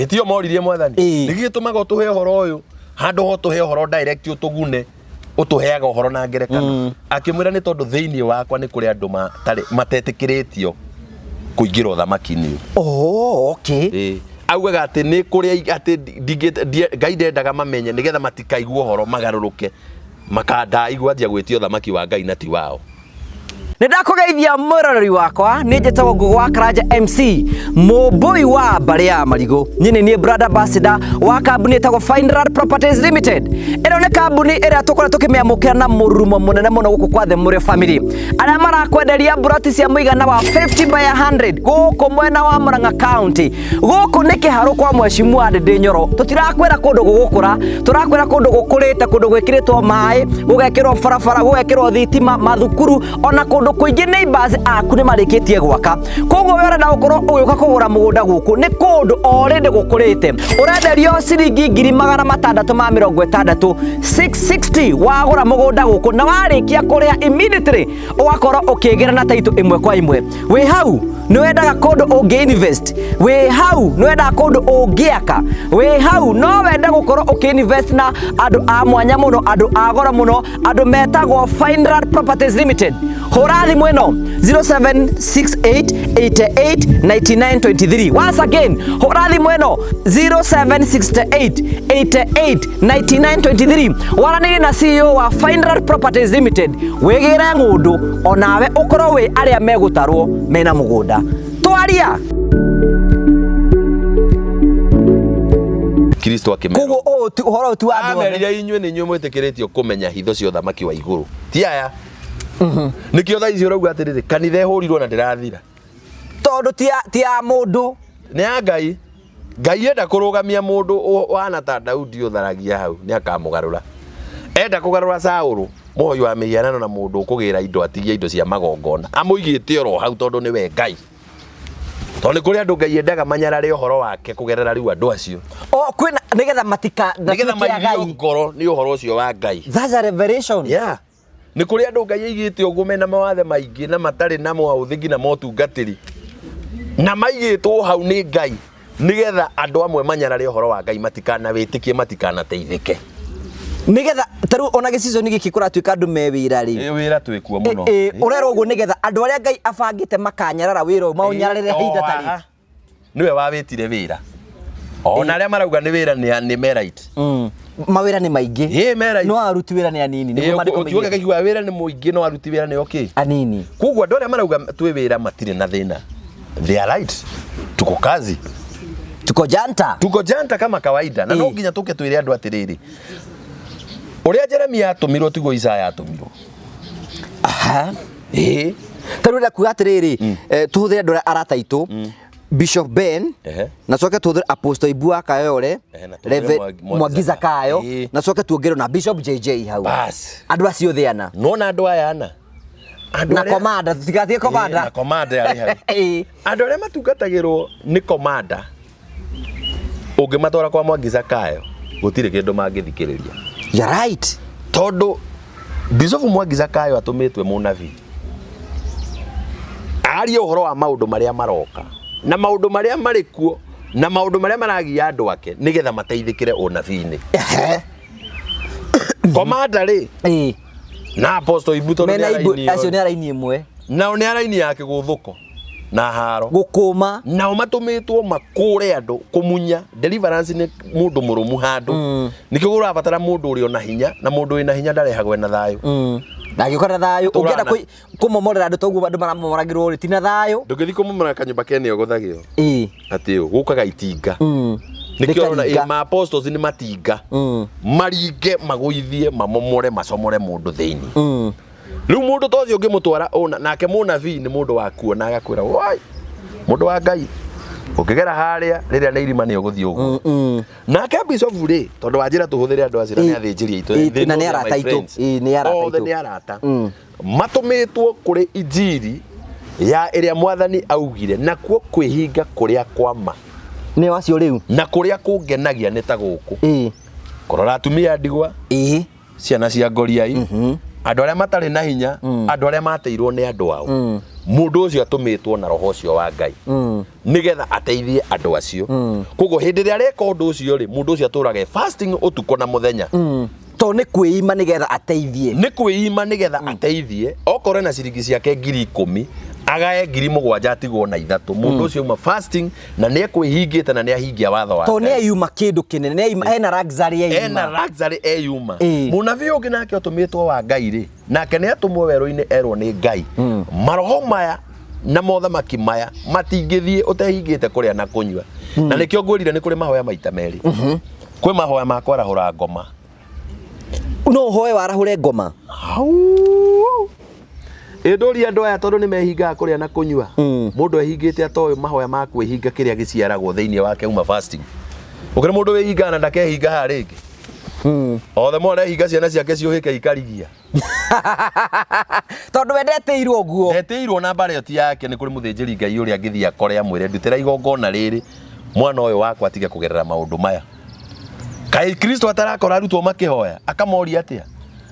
tio moririe mwathani niki gitumaga utuhe uhoro uyu handu ho tuhe uhoro direct utugune utuheaga uhoro na ngerekano akimwira ni tondu thiini wakwa ni kuri andu matetikiritio kuingira uthamaki-ini augaga ati ni kuri ati Ngai ndendaga mamenye nigetha matikaigua uhoro magaruruke makanda igwa njia gwitio thamaki wa Ngai na ti wao Nindakugeithia muroreri wakwa ninjetagwo Ngũgwa Karanja MC mũmbui wa mbari ya marigo. Nyini ni brand ambassador wa kambuni etagwo Fineland Properties Limited. Ino ni kambuni iria tukora tukimiamukira na murumo munene muno guku kwa The Mũrĩo family. Aria marakwenderia buroti cia muigana wa 50 by 100 guku mwena wa Murang'a County. Guku ni kiharo kwa Mheshimiwa Ndindi Nyoro. Tutirakwira kundu gugukura, turakwira kundu gukurite, kundu gwikiritwo mai, gugekirwo barabara, gugekirwo thitima, mathukuru ona kundu kuingi neighbors aku ni marikitie gwaka. Koguo we urenda gukorwo ugiuka kugura mugunda guku ni kundu already gukurite. Urenderio ciringi 660 660 wagura mugunda guku na warikia kuria immediately ugakorwo ukigira na title imwe kwa imwe. We hau ni wendaga kundu ungi invest, we hau ni wendaga kundu ungiaka, we hau no wenda gukorwo uki-invest na andu a mwanya muno, andu a gora muno, andu metagwo Fineland Properties Limited. Hura thimu ino 0768889923. Once again, hura thimu ino 0768889923. Waranĩrie na CEO wa Fineland Properties Limited wigire ngundu onawe ukorwo we aria megutarwo mena mugunda. Twaria Kristo akimera. Koguo uhoro tu wa andũ Ameria inyuĩ nĩ inyuĩ mwĩtĩkĩrĩtio kũmenya hitho cia ũthamaki wa igũrũ. Ti aya. Nikio thaa ici ũrauga atĩrĩrĩ, kanitha ĩhũrirwo na ndĩrathira. Tondũ ti ya mũndũ. Nĩ ya Ngai. Ngai enda kũrũgamia mũndũ wana ta Daudi ũtharagia hau nĩ akamũgarũra. Enda kũgarũra Saũlũ, mũhoi wa mĩhianano na mũndũ ũkũgĩra indo atigie indo cia magongona. Amũigĩte oro hau tondũ nĩwe Ngai. Tondũ kũrĩ andũ Ngai endaga manyarare ũhoro wake kũgerera rĩu andũ acio. Kwĩna nigetha maigio ngoro nĩ ũhoro ũcio wa Ngai. That's a revelation. Yeah. Nĩ kũrĩ andũ Ngai aigĩte ũguo mena mawathe maingĩ na matarĩ na maũthĩ na motungatĩri. Na maigĩtwo hau nĩ Ngai nigetha andũ amwe manyarare ũhoro wa Ngai matikanawĩtĩkie, matikanateithĩke. Nigetha taru ona gĩcicio gĩkĩ kũratuĩka andũ me wĩra rĩ. Wĩra twĩkuo mũno. Ũrerwo ũguo nigetha andũ arĩa Ngai abangĩte makanyarara wĩra ũyũ maũnyararĩre hinda tarĩ. Nĩwe wawĩtire wĩra. Ona arĩa marauga nĩ wĩra nĩ merite. Mawĩra nĩ maingĩ. Merite. No aruti wĩra nĩ anini. Ũkiuga kaigua wĩra nĩ mũingĩ no aruti wĩra nĩ okay. Anini. Koguo andũ arĩa marauga twĩ wĩra matirĩ na thĩna. They are right. Tuko kazi. Tuko janta kama kawaida. Na no nginya tũke twĩre andũ atĩrĩrĩ. Ũrĩa Jeremia atũmirwo tiguo Isaya atũmirwo. Aha. Tarũra kuga atĩrĩrĩ, tuhũthĩre andũ arĩa arata aitũ. Bishop Ben, na coke tuhũthĩre Apostle Ibua Kayole, Reverend Mwangi Zakayo, na coke tuongerwo na Bishop JJ hau. Bas. Andũ acio thĩ ana. Nona andũ aya ana. Na komanda, tutigathiĩ komanda. Na komanda arĩ hau. Andũ arĩa matungatagĩrwo nĩ komanda. Ũngĩmatwara kwa Mwangi Zakayo, gũtirĩ kĩndũ mangĩthikĩrĩria. You're right. Tondu Bishop Mwangi Zakayo atũmĩtwe mũnabii. Aria ũhoro wa maũndũ marĩa maroka na maũndũ marĩa marĩ kuo na maũndũ marĩa maragia andũ ake nigetha mateithĩkĩre ũnabii-inĩ. Komanda rĩ na Apostle Ibu tondũ acio nĩ araini ĩmwe. Nao nĩ araini ya kĩgũthũko na haro gũkũma. Nao matũmĩtwo makũre andũ kũmunya. Deliverance nĩ mũndũ mũrũmu handũ. Nĩkĩo ũrabatara mũndũ ũrĩ ona hinya, na mũndũ wĩna hinya ndarehagwo na thayũ. Ndagĩkorwo thayũ ũngĩenda kũmomorera andũ toguo andũ maramomoragĩrwo rĩ ti na thayũ. Ndũngĩthiĩ kũmomora kanyũmba kene ũgũthagĩrwo. Atĩ gũkaga itinga. Nĩkĩo ona ma apostles nĩ matinga. Maringe magũithie mamomore macomore mũndũ thĩinĩ. Rĩu mũndũ ta ũcio ũngĩmũtwara nake mũnabii nĩ mũndũ wa kuona agakwĩra wai mũndũ wa Ngai ũkĩgera harĩa rĩrĩa nĩ irima nĩ ũgũthiĩ ũguo. Nake Bishop rĩ tondũ wanjĩra tũhũthĩre andũ acio nĩ athĩnjĩri aitũ na nĩ arata aitũ. Nĩ arata. Matũmĩtwo kũrĩ injiri ya ĩrĩa Mwathani augire nakuo kwĩhinga kũrĩa kwama. Nĩ wacio rĩu. Na kũrĩa kũngenagia nĩ ta gũkũ. Kũrora atumia ndigwa. Ciana cia ngoriai. Andũ arĩa matarĩ na hinya, andũ arĩa mateirwo nĩ andũ ao. Mũndũ ũcio atũmĩtwo na roho ũcio wa Ngai. Nigetha ateithie andũ acio. Koguo hĩndĩ ĩrĩa areka ũndũ ũcio rĩ, mũndũ ũcio atũraga fasting ũtukũ na mũthenya. to nĩ kwĩima nĩgetha ateithie nĩ kwĩima nĩgetha ateithie okorwo na ciringi ciake 10,000 agae 7,000 atigwo na ithatũ mũndũ ũcio uma fasting na nĩ ekwĩhingĩte na nĩ ahingia watho wake to nĩ eyuma kĩndũ kĩnene ena luxury eyuma mũnabii ũngĩ nake ũtũmĩtwo wa Ngai rĩ nake nĩ atũmwo werũ-inĩ erwo nĩ Ngai maroho maya na mothamaki maya matingĩthiĩ ũtehingĩte kũrĩa na kũnyua na nĩkĩo ngwĩrire nĩ kũrĩ mahoya maita merĩ kwĩ mahoya ma kwarahũra ngoma no hoye warahũre ngoma Ndoria andũ aya tondũ nĩ mehingaga kũrĩa na kũnyua mũndũ ehingĩte atoĩ mahoya ma kwĩhinga kĩrĩa gĩciaragwo thĩinĩ wake uma fasting ũkĩrĩ mũndũ wĩhinga na ndakehinga ha rĩngĩ othe mwana ehinga ciana ciake ciũhĩke ikarigia tondũ we ndeteirwo guo ndeteirwo na mbarĩ ti yake nĩ kũrĩ mũthĩnjĩri Ngai ũrĩa angĩthiĩ akore amwĩre ndutĩra igongona rĩrĩ mwana ũyũ wakwa atige kũgerera maũndũ maya kaĩ Kristo atarakora arutwo makĩhoya akamoria atĩa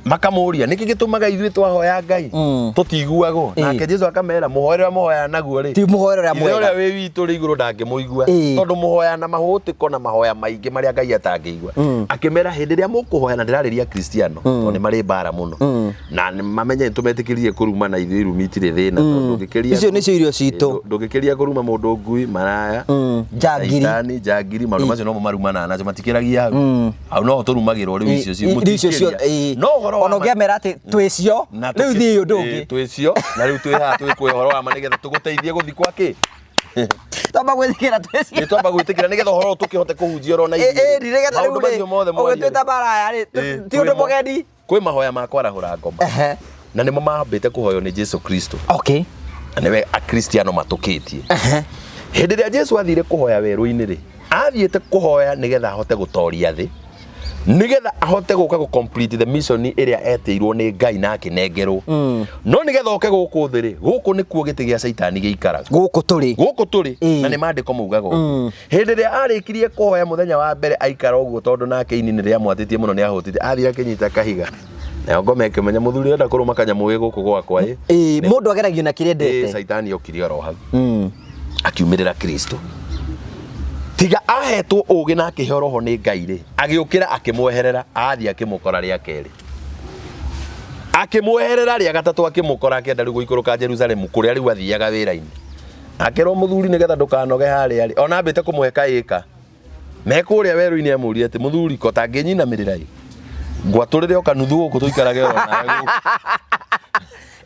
makamũria nĩkĩ gĩtũmaga ithuĩ twahoya Ngai tũtiguagwo nake Jesũ akamera mũhoere mũhoya naguo rĩ ti mũhoere ũrĩa mwega ũrĩa wĩ witũ rĩ igũrũ ndangĩmũigua tondũ mũhoya na mahũtĩko na mahoya maingĩ marĩa Ngai atangĩigua akĩmera hĩndĩ ĩrĩa mũkũhoya na ndĩrarĩria Kristiano tondũ nĩ marĩ mbara mũno na mamenye nĩtũmetĩkĩrie kũruma na ithuĩ irumi itirĩ thĩna tondũ ndũngĩkĩria icio nĩcio irio citũ ndũngĩkĩria kũruma mũndũ ngui maraya njangiri maũndũ macio no marumana nacio matikĩragia hau no tũrumagĩrwo rĩu icio cio no ono ngiamera ati twicio riu thii undu ungi twicio na riu twi ha twi kwe horo wa manigetha tuguteithie guthi kwake tamba gwithikira twicio ni tamba gwithikira nigetha horo tukihote kuhunjia ro na ithuĩ nigetha riu macio mothe ugitwita baraya ri ti undu mugeni kwi mahoya ma kwarahũra ngoma na nimo mahambĩte kuhoyo ni Jesu Kristo okay na niwe akristiano matukĩtie hĩndĩ ĩrĩa Jesu athire kuhoya werũ-inĩ ri athiĩte kuhoya nigetha ahote gutoria thĩ nigetha ahote gũka gũ complete the mission ĩrĩa etirwo nĩ Ngai na akĩnengerwo no nigetha oke gũkũ thĩ rĩ gũkũ nĩkuo gĩtĩ gĩa Saitani gĩikaraga gũkũ tũrĩ na nĩ maandĩko maugaga hĩndĩ ĩrĩa arĩkirie kuhoya mũthenya wa mbere aikara ũguo tondũ nake ini nĩ rĩamwatĩtie mũno nĩ ahũtĩte athira kĩnyita kahiga na ngoma ĩkĩmenya mũthuri enda kũrũma kanyamũ gũkũ gwakwa mũndũ ageragio na kĩrĩa ndete Saitani okire ro hau akiumĩrĩra Kristo tiga ahetwo ũgĩ na akĩhe roho nĩ Ngai rĩ agĩũkĩra akĩmweherera athia akĩmũkora rĩa kerĩ akĩmweherera rĩa gatatũ akĩmũkora akĩenda rĩu gũikũrũka Jerusalemu kũrĩa rĩu athiaga wĩra-inĩ akerwo mũthuri nĩgetha ndũkanoge harĩa rĩ ona ambĩte kũmũhe kaĩka mekũrĩa werũ-inĩ amũria atĩ mũthuri ko tangĩnyinamĩrĩra ngwatũrĩre okanuthu gũkũ tũikarage ona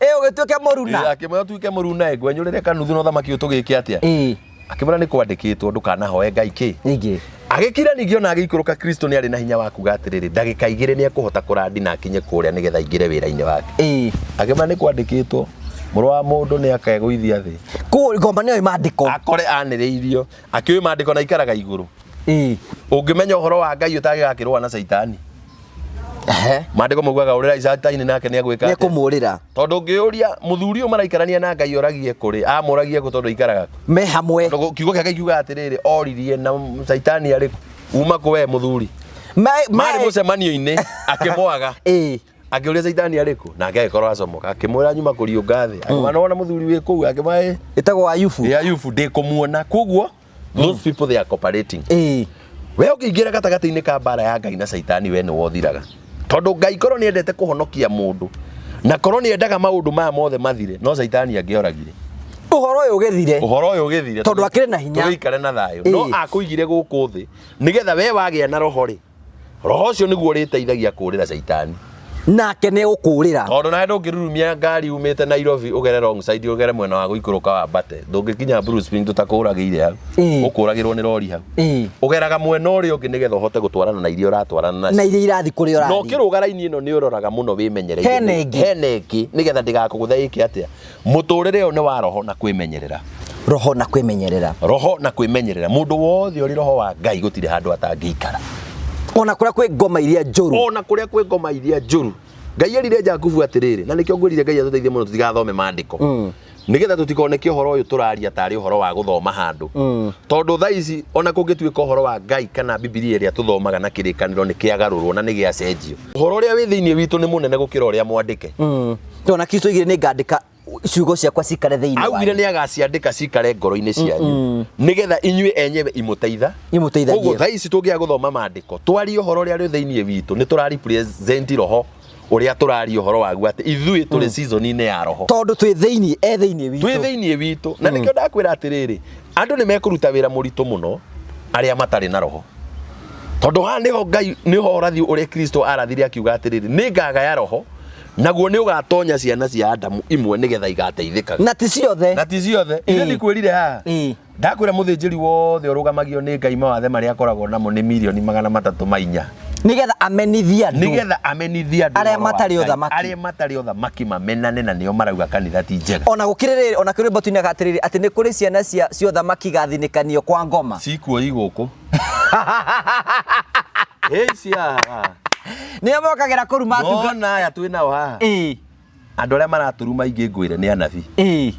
ũgĩtuĩke mũruna akĩmwĩra tuĩke mũruna ngwenyũrĩre kanuthu na thamaki ũtũgĩke atĩa akĩmwĩra nĩ kwandĩkĩtwo ndũkanahoe Ngai kĩ agĩkira ningĩ ona agĩikũrũka Kristo nĩ arĩ na hinya wa kuga atĩrĩrĩ ndagĩka igĩrĩ nĩ ekũhota kũrandi na akinye kũrĩa nĩgetha ingĩre wĩra-inĩ wake akĩmwĩra nĩ kwandĩkĩtwo mũrũ wa mũndũ nĩ akegũithia thĩ ngoma nĩyo mandĩko akore anĩrĩirio akĩoĩ mandĩko na ikaraga igũrũ ũngĩmenya ũhoro wa Ngai ũtagĩgakĩrũa na Saitani mandĩko maugaga ũrĩra Saitani nake nĩ agwĩka nĩ kũmũrĩra tondũ ngĩũria mũthuri ũyũ maraikarania na Ngai oragie kũrĩ amũragie kũ tondũ ikaraga me hamwe kiugo gĩake kiuga atĩrĩrĩ oririe na Saitani arĩ uma kũ we mũthuri marĩ mũcemanio-inĩ akĩmwaga akĩũria Saitani arĩ kũ nake agĩkorwo acomoka akĩmwĩra nyuma kũriũnga thĩ akĩmwĩra ona mũthuri wĩ kũu akĩmwĩra ĩtagwo Ayubu ndĩkũmuona koguo those people they are cooperating we ũkĩingĩra gatagatĩ-inĩ ka mbara ya Ngai na Saitani we nĩ wothiraga tondũ Ngai korwo nĩ endete kũhonokia mũndũ na korwo nĩ endaga maũndũ maya mothe mathire no Saitani angĩoragire ũhoro ũyũ ũgĩthire tondũ akĩrĩ na hinya tũikare na thayũ no akũigire gũkũ thĩ nĩgetha we wagĩa na roho rĩ roho ũcio nĩguo ũrĩteithagia kũrĩra Saitani nake nĩ ũkũrĩra tondũ nawe ndũngĩrurumia ngari umĩte Nairobi ũgere wrong side ũgere mwena wa gũikũrũka wa Mbate ndũngĩkinya Bruce Spring tũtakũragĩire hau ũkũragĩrwo nĩ rori hau ũgeraga mwena ũrĩa ũngĩ nĩgetha ũhote gũtwarana na iria ũratwarana nacio na iria irathiĩ kũrĩa ũrathiĩ no kĩrũga raini ĩno nĩ ũroraga mũno wĩmenyereire hena ĩngĩ nĩgetha ndĩgakũgũthe ĩke atĩa mũtũrĩre ũyũ nĩ wa roho na kwĩmenyerera roho na kwĩmenyerera mũndũ wothe ũrĩ roho wa Ngai gũtirĩ handũ atangĩikara ona kũrĩa kwĩ ngoma iria njũru Ngai erire Jakubu atĩrĩrĩ na nĩkĩo ngwĩrire Ngai atũteithie mũno tũtigathome maandĩko nĩgetha tũtikoneke ũhoro ũyũ tũraria tarĩ ũhoro wa gũthoma handũ tondũ thaa ici ona kũngĩtuĩka ũhoro wa Ngai kana Biblia ĩrĩa tũthomaga na kĩrĩkanĩro nĩ kĩagarũrwo na nĩ gĩacenjio ũhoro ũrĩa wĩ thĩinĩ witũ nĩ mũnene gũkĩra ũrĩa mwandĩke tondũ na Kristo igire nĩ ngandĩka ciugo ciakwa cikare thiini augire ni agaciandika cikare ngoro-ini cianyu nigetha inyue enyewe imuteithagie koguo thaa ici tungia guthoma maandiko twarie uhoro ria ri thiini witu ni tura represent roho uria turaria uhoro wagu ati ithui turi season-ini ya roho tondu twi thiini witu na nikio ndakwira atiriri andu ni mekuruta wira muritu muno aria matari na roho tondu ha niho Ngai niho urathi uria Kristo arathire akiuga atiriri ni ngaga ya roho naguo ni ugatonya ciana cia Adamu imwe nigetha igateithika na ti ciothe ile ni kwirire ha ndakwira muthinjiri wothe urugamagio ni Ngai mawathe maria akoragwo namo ni milioni 304 nigetha amenithia andu aria matari othamaki mamenane na nio marauga kanitha ti njega ona gukirire botu-ini agatiriri ati ni kuri ciana cia othamaki gathinikanio kwa ngoma cikuo iguku cia ni mokagira kuruma tunga na aya twinao haha andu aria maraturuma ingi ngwire ni anabii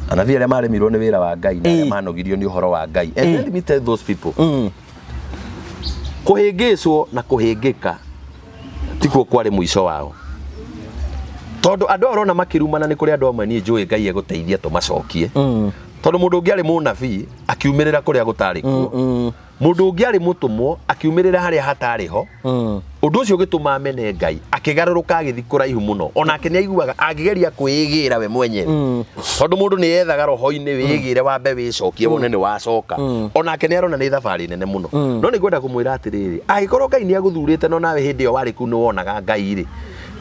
anabii aria maremirwo ni wira wa Ngai na aria manogirio ni uhoro wa Ngai and let me tell those people kuhingicwo na kuhingika tikuo kwari mwisho wao tondu andu arona makirumana ni kuri andu amwe ni njui Ngai eguteithia tumacokie tondu mundu ungi ari munabii akiumirira kuria gutari kuo mundu ungi ari mutumwo akiumirira haria hatari ho undu ucio gituma amene Ngai akigaruruka agithi kuraihu muno onake ni aiguaga angigeria kwigira we mwenyewe tondu mundu ni yethaga roho-ini wigire wambe wicokie wone ni wacoka onake ni arona ni thabari nene muno no ni gwenda kumwira atiriri agikorwo Ngai ni aguthurite no nawe hindi yo wari ku ni wonaga Ngai ri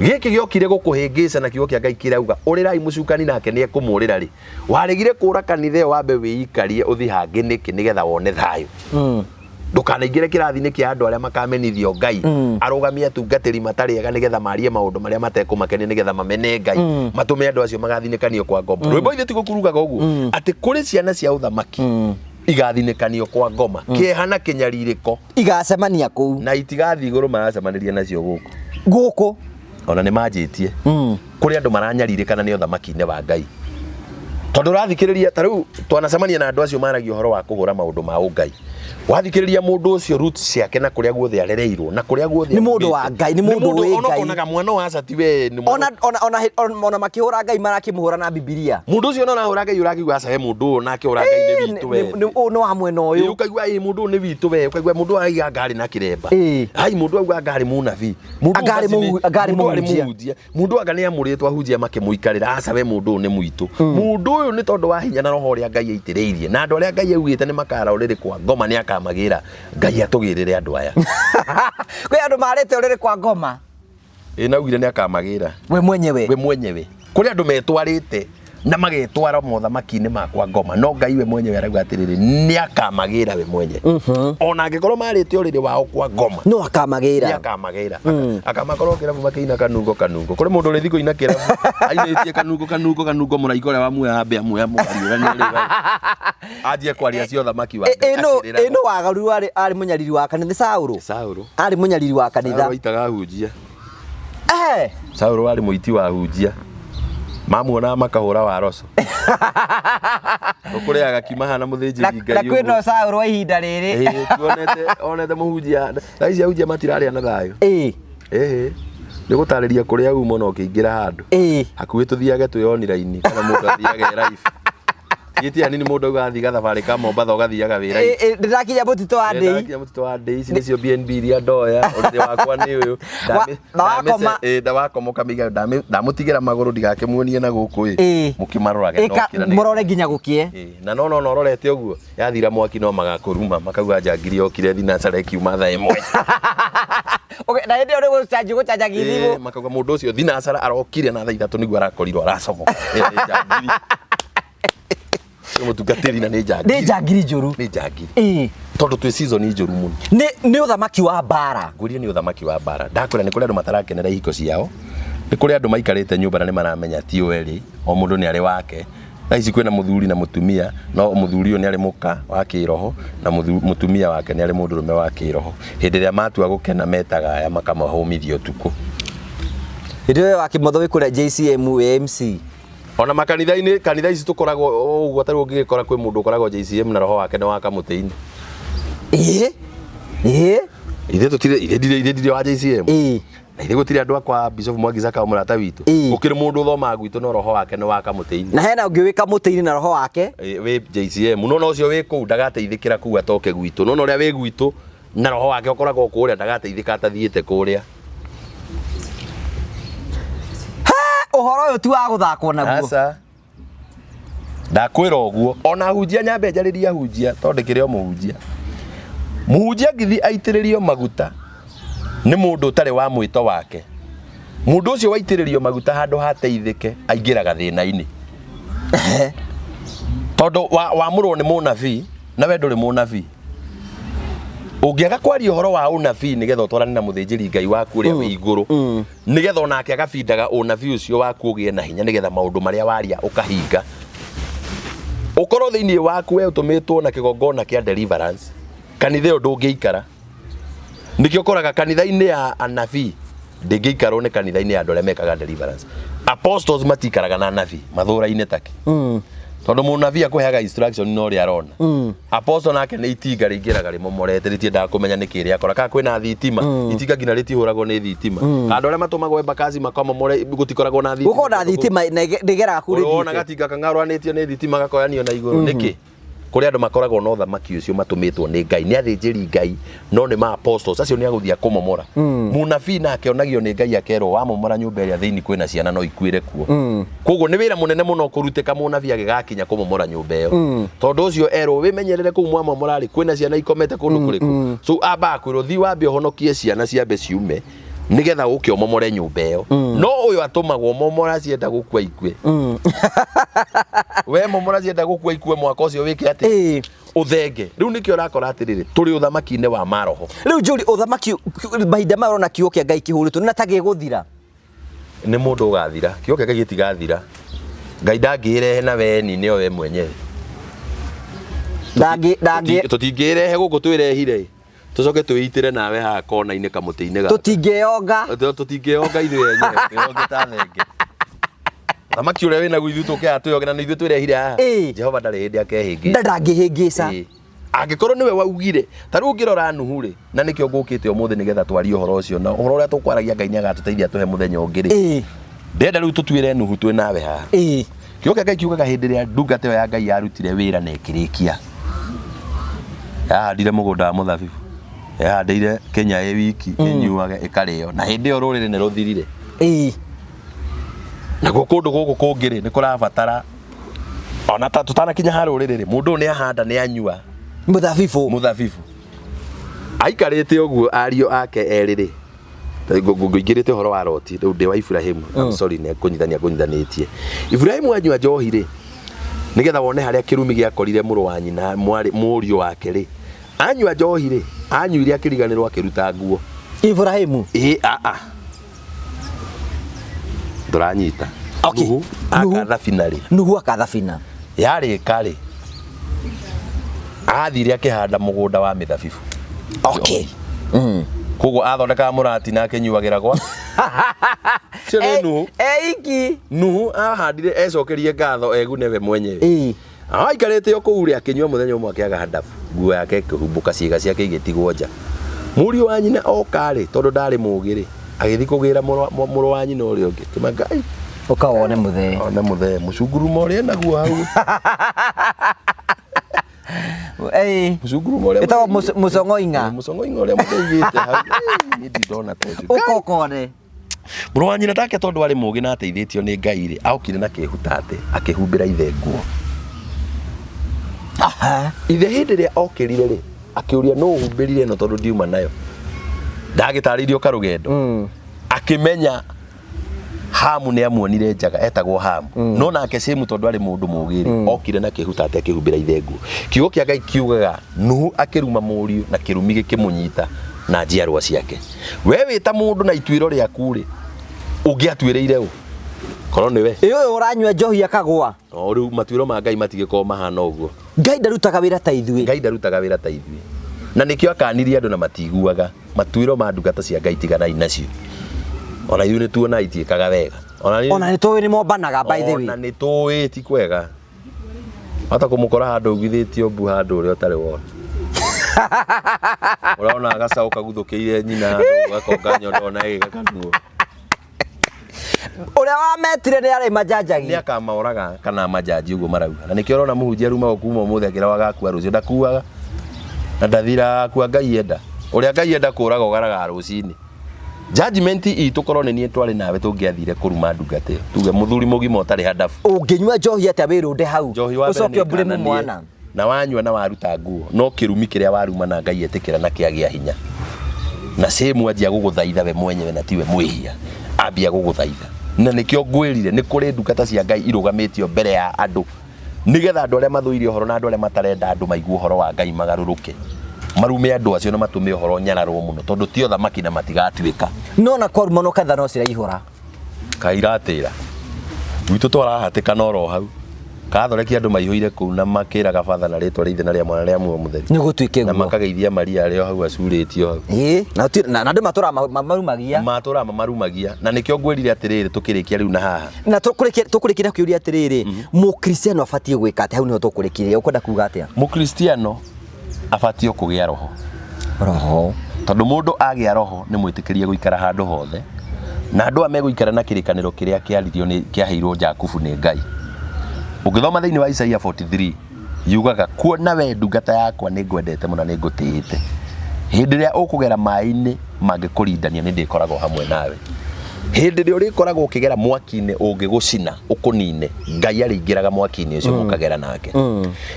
giki giokire gukuhingica na kiugo kia Ngai kirauga urirai mucukani nake ni ekumurira ri waregire kura kanithe wambe wiikarie uthi hangi niki nigetha wone thayo ndukanaingire kirathi-ini kia andu aria makamenithio Ngai arugamie atungatiri matari ega nigetha marie maundu maria matekumakenia nigetha mamene Ngai matume andu acio magathinikanio kwa ngoma rwimbo ithe tigukurugaga uguo ati kuri ciana cia uthamaki igathinikanio kwa ngoma kiehana kinyaririko igacemania kuu na itigathi iguru maracemaniria nacio guku ona ni manjitie kuri andu maranyaririkana ni uthamaki-ini wa Ngai tondu rathikiriria tariu twanacemania na andu acio maragia uhoro wa kugura maundu ma Ngai wathikiriria mundu ucio roots ciake na kuria guothe arereirwo na kuria guothe ni mundu wa Ngai ni mundu wi Ngai onaga mwana wa Asa tiwe ni ona makihura Ngai marakimuhura na Biblia mundu ucio no hura Ngai urakiuga Asa he mundu na akihura Ngai ni witu we no amwe no uyu ukaigua mundu ni witu we ukaigua mundu aiga ngari na kiremba mundu auga ngari munabii mundu anga ni amuritwo ahunjia makimuikarira Asa we mundu ni mwitu mundu uyu ni tondu wa hinya na roho ria Ngai aitiriirie na andu aria Ngai augite ni makara uriri kwa ngoma ni akamagira Ngai atugirire andu aya kwi andu marite uriri kwa ngoma naugire ni akamagira we mwenyewe kuri andu metwarite na magetwara mothamaki-ini makwa ngoma no Ngai we mwenyewe arauga atiriri ni akamagira we mwenyewe ona angikorwo marite uriri wao kwa ngoma no akamagira akamakorwo kirabu makiina kanungo kuri mundu uri thiko ina kirabu ainetie kanungo muraiko ria wamuya ambe amuya mugariura ni ri ajie kwaria cio thamaki wa ino wagaru ari munyariri wa kanitha Saulu ari munyariri wa kanitha itaga hunjia Saulu ari muiti wa hunjia mamuona makahura wa roso ukuri agakima hana muthinjiri Ngai na kwino Saulu wa ihinda riri onete muhunjia thaici ahunjia matirari na thayo ni gutariria kuria umo no kiingira handu hakuhi tuthiage tuyoni raini kana mundu athiage live yiti ani ni mundu gathi gathabari ka Mombatha ugathiaga wira ndirakinya mutito wa ndei ici nicio BNB iria ndoya uriri wakwa ni uyu ndawakoma kamiga ndamutigira maguru ndigakemuonie na guku mukimarorage murore nginya gukie na no ororete uguo yathira mwaki no magakuruma makauga njangiri okire thinacara kiuma thaa imwe na hindi uri gucanja githimu makauga mundu ucio thinacara arokire na thaa 3 niguo arakorirwo aracomo njangiri mutungatiri na ni njangiri njuru tondu twi season njuru muno ni uthamaki wa bara nguria ni uthamaki wa bara ndakwira ni kuri andu matarakenera ihiko ciao ni kuri andu maikarite nyumba na ni maramenya ti weri o mundu ni ari wake na ici kwina muthuri na mutumia no muthuri uyu ni ari muka wa kiroho na mutumia wake ni ari mundurume wa kiroho hindi ria matua gukena metaga aya makamahumithio tuku hindi we wa kimotho kuri JCM MC ona makanitha-ini kanitha ici tukoragwo uguo tari ungigikora kwi mundu ukoragwo JCM na roho wake ni wa kamutini ithe tutire wa JCM na ithe gutire andu akwa Bishop Mwangi Zaka murata witu gukire mundu thoma gwitu no roho wake ni waka muteini na hena ungi wika muteini na roho wake we JCM no ucio wi ku ndagateithikira ku atoke gwitu no uria wi gwitu na roho wake ukoragwo kuria ndagateithika atathiite kuria uhoro uyu tu wa guthakwo naguo asa ndakwira uguo ona hunjia nyambe njariria hunjia tondekire o muhunjia ngithi aitiririo maguta ni mundu utari wa mwito wake mundu ucio waitiririo maguta handu hateithike aingiraga thina-ini tondu wa murwo ni munabii na we nduri munabii ungiaga kwaria uhoro wa unabii nigetha utwarane na muthinjiri Ngai waku uria wi iguru nigetha onake agabindaga unabii ucio waku ugie na hinya nigetha maundu maria waria ukahinga ukorwo thiini waku we utumitwo na kigongona kia deliverance kanitha yo ndungiikara nikio koraga kanitha-ini ya anabii ndingiikarwo ni kanitha-ini ya andu aria mekaga deliverance apostles matikaraga na anabii mathura-ini take tondu munabii akuheaga instruction no ria arona apostle nake ni itinga ringiraga rimomorete ritiendaga kumenya niki ria akora ka kwina thitima itinga ngina ritihuragwo ni thitima andu aria matumagwo embakazi makamomore gutikoragwo na thitima guko na thitima ndigeraga kuri thitima ona gatinga kangarwanitio ni thitima gakoyanio na iguru niki kuri andu makoragwo no thamaki ucio matumitwo ni Ngai ni athinjiri Ngai no ni ma apostles acio ni aguthia kumomora munabii nake onagio ni Ngai akerwo wa momora nyumba iria thiini kwina ciana no ikuire kuo koguo ni wira munene muno kuruteka munabii agigakinya kumomora nyumba iyo tondu ucio erwo wimenyerere ku mwa momorari kwina ciana ikomete kundu kuriku so aba kwiro thi wambe honokie ciana ciambe ciume nigetha uke omomore nyumba iyo no uyu atumagwo momora cienda gukua ikue we momora cienda gukua ikue mwaka ucio wiki ati uthenge riu nikio urakora atiriri turi uthamaki-ini wa maroho riu njuri uthamaki mahinda marona kiugo kia Ngai kihuritwo na tage guthira ni mundu ugathira kiugo kia Ngai gitigathira Ngai ndangirehe na we ni we mwenyewe tutingirehe guku twirehire tucoke twitire nawe ha kona-ini kamuti-ini ga tutingionga ithuĩ enyewe twĩonge ta thenge thamaki ũrĩa wĩnaguo ithuĩ tũkĩaga twĩonge na ithuĩ twĩrehire haha Jehova ndarĩ hĩndĩ akehĩngĩca ndangĩhĩngĩca angĩkorwo nĩwe waugire ta rĩu ũngĩrora Nuhu rĩ na nĩkĩo ngũkĩte ũmũthĩ nĩgetha twarie ũhoro ũcio na ũhoro ũrĩa tũkwaragia Ngai nĩagatũteithia tũhe mũthenya ũngĩ rĩ ndenda rĩu tũtuĩre Nuhu twĩ nawe haha kiugo kĩa Ngai kiugaga hĩndĩ ĩrĩa ndungata ĩyo ya Ngai yarutire wĩra na ĩkĩrĩkia yahandire mũgũnda wa mũthabibũ yahandĩire Kenya ĩ wiki ĩnyuage ĩkarĩo na hĩndĩ ĩyo rũrĩrĩ nĩ rũthirire naguo kũndũ gũkũ kũngĩ rĩ nĩ kũrabatara ona ta tũtanakinya ha rũrĩrĩ rĩ mũndũ nĩ ahanda nĩ anyua mũthabibũ aikarĩte ũguo ariũ ake erĩ rĩ ngũingĩrĩte ũhoro wa Loti rĩu ndĩ wa Ibrahimu I'm sorry nĩ kũnyithanĩtie Ibrahimu anyua njohi rĩ nigetha wone harĩa kĩrumi gĩakorire mũrũ wa nyina mũriũ wake rĩ anyua njohi rĩ anyuire akĩriganĩrwo akĩruta nguo Ibrahimu ndũranyita Nuhu akathabina yarĩka rĩ athire akĩhanda mũgũnda wa mĩthabibũ koguo athondekaga mũrati na akĩnyuagĩra gwa cio nĩ Nuhu Nuhu ahandire ecokerie ngatho egune we mwenyewe aikarĩte o kũu rĩ akĩnyua mũthenya ũmwe akĩaga ndabu nguo yake ĩkĩhumbũka ciĩga ciake igĩtigwo nja mũriũ wa nyina oka rĩ tondũ ndarĩ mũũgĩ rĩ agĩthiĩ kũgĩra mũrũ wa nyina ũrĩa ũngĩ kĩma Ngai ũka wone mũthee mũcunguruma ũrĩa naguo hau mũcunguruma ũrĩa ĩtagwo mũcong'oing'a ũrĩa mũteigĩte hau niĩ ndona tũcu ũkokone mũrũ wa nyina ndake tondũ arĩ mũũgĩ na ateithĩtio nĩ Ngai rĩ aokire na kĩhutate akĩhumbĩra ithe nguo ithe hĩndĩ ĩrĩa okĩrire rĩ akĩũria no ũhumbĩrire ĩno tondũ ndiuma nayo ndagĩtarĩirio karũgendo akĩmenya Hamu nĩ amuonire njaga etagwo Hamu no nake Shemu tondũ arĩ mũndũ mũũgĩ rĩ okire na kĩhutate akĩhumbĩra ithe nguo kiugo kĩa Ngai kiugaga Nuhu akĩruma mũriũ na kĩrumi gĩkĩmũnyita na njiarwa ciake we wĩta mũndũ na ituĩro rĩaku rĩ ũngĩatuĩrĩire ũ korwo nĩwe ũyũ ũranyua njohi akagwa rĩu matuĩro ma Ngai matigĩkorwo mahana ũguo Ngai ndarutaga wĩra ta ithuĩ na nĩkĩo akanirie andũ na matiguaga matuĩro ma ndungata cia Ngai tiganai nacio ona ithuĩ nĩ tuona itiĩkaga wega ona nĩ tũĩ nĩ mombanaga by the way ona nĩ tũĩ ti kwega hata kũmũkora handũ ugithĩtio mbu handũ ũrĩa ũtarĩ wona Uraona agacaũ kaguthukiire nyina gakonga nyondo na gĩgakanuo. Ũrĩa wametire nĩ arĩ majanjagi. Nĩ akamaũraga kana majanji ũguo marauga. Na nĩkĩo ũrona mũhunjia ruma kuma ũmũthĩ akĩra wagakua rũciũ ndakuaga. Na ndathira kwa Ngai enda. Ũrĩa Ngai enda kũraga ũgaraga rũcinĩ. Judgment itũ korwo nĩ niĩ twarĩ nawe tũngĩathire kũruma ndungata ĩyo. Tuge mũthuri mũgima ũtarĩ handabu. Ũngĩnyua njohi atĩa wĩrũnde hau. Ũcoke mbure mwana. Na wanyua na waruta nguo. No kĩrumi kĩrĩa waruma na Ngai etĩkĩra na kĩagĩa hinya. Na same anjia gũgũthaitha we mwenyewe na tiwe mwĩhia. Ambia gũgũthaitha. Na nĩkĩo ngwĩrire nĩ kũrĩ ndungata cia Ngai irũgamĩtio mbere ya andũ. Nĩgetha andũ arĩa mathũire ũhoro na andũ arĩa matarenda andũ maigue ũhoro wa Ngai magarũrũke. Marume andũ acio na matume ũhoro nyararwo mũno tondũ ti othamaki na matigatuĩka. No na kwa rumono katha no ciraihũra. Kairatĩra. Gwitũ twarahatĩkana oro hau. Kathorekia andũ maihũire kũu na makĩraga batha na rĩtwa rĩithe na rĩa mwana rĩa muoyo mũtheri. Nĩ gũtuĩke guo. Na makageithia Maria arĩa hau acurĩtio hau. Na andũ matũra marumagia. Matũra marumagia. Na nĩkĩo ngwĩrire atĩrĩrĩ tũkĩrĩkia rĩu na haha. Na tũkũrĩkĩra kĩũria atĩrĩrĩ, Mũkristiano abatie gwĩka atĩa? Hau nĩho tũkũrĩkĩria. Ũkwenda kuuga atĩa? Mũkristiano abatie kũgĩa roho. Roho. Tondũ mũndũ agĩa roho nĩ mwĩtĩkĩrie gũikara handũ hothe. Na andũ megũikara na kĩrĩkanĩro kĩrĩa kĩaheirwo Jakubu nĩ Ngai. Ũngĩthoma thĩinĩ wa Isaia 43 yugaga kuona we ndungata yakwa nĩ ngwendete mũno nĩ ngũtĩĩte. Hĩndĩ ĩrĩa ũkũgera maĩ-inĩ mangĩkũrindania nĩ ndĩkoragwo hamwe nawe. Hĩndĩ ĩrĩa ũrĩkoragwo ũkĩgera mwaki-inĩ ũngĩgũcina ũkũnine, Ngai arĩingĩraga mwaki-inĩ ũcio mũkagera nake.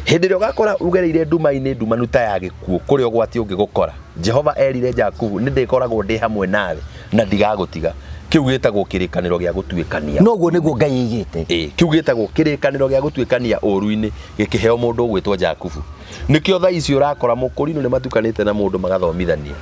Hĩndĩ ĩrĩa ũgakora ugereire nduma-inĩ ndumanu ta ya gĩkuũ kũrĩa ũgwati ũngĩgũkora, Jehova erire Jakubu nĩ ndĩkoragwo ndĩ hamwe nawe na ndigagũtiga. Kiu gĩtagwo kĩrĩkanĩro gĩa gũtuĩkania. Noguo nĩguo Ngai aigĩte. Kiu gĩtagwo kĩrĩkanĩro gĩa gũtuĩkania ũru-inĩ gĩkĩheo mũndũ ũgwĩtwo Jakubu. Nĩkĩo thaa ici ũrakora mũkũrinũ nĩ matukanĩte na mũndũ magathomithania.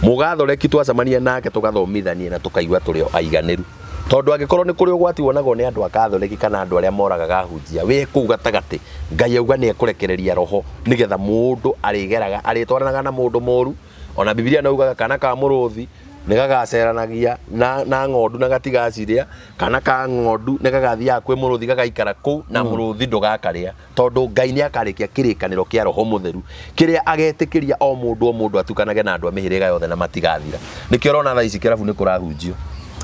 Mũgathoreki twacemania nake tũgathomithania na tũkaigua tũrĩ o aiganĩru. Tondũ angĩkorwo nĩ kũrĩ ũgwati wonagwo nĩ andũ a Kathoreki kana andũ arĩa moragaga hunjia, we kũu gatagatĩ Ngai auga nĩ ekũrekereria roho nĩgetha mũndũ arĩgeraga arĩtwaranaga na mũndũ moru. Ona Biblia naugaga kana ka mũrũthi nĩ gagaceranagia na ng'ondu na gatigaciria, kana ka ng'ondu nĩ gagathiaga kwĩ mũrũthi gagaikara kũu na mũrũthi ndũgakarĩa. Tondũ Ngai nĩ akarĩkia kĩrĩkanĩro kĩa roho mũtheru kĩrĩa agetĩkĩria o mũndũ atukanage na andũ a mĩhĩrĩga yothe na matigathira. Nĩkĩo ũrona thaa ici kĩrabu nĩ kũrahunjio.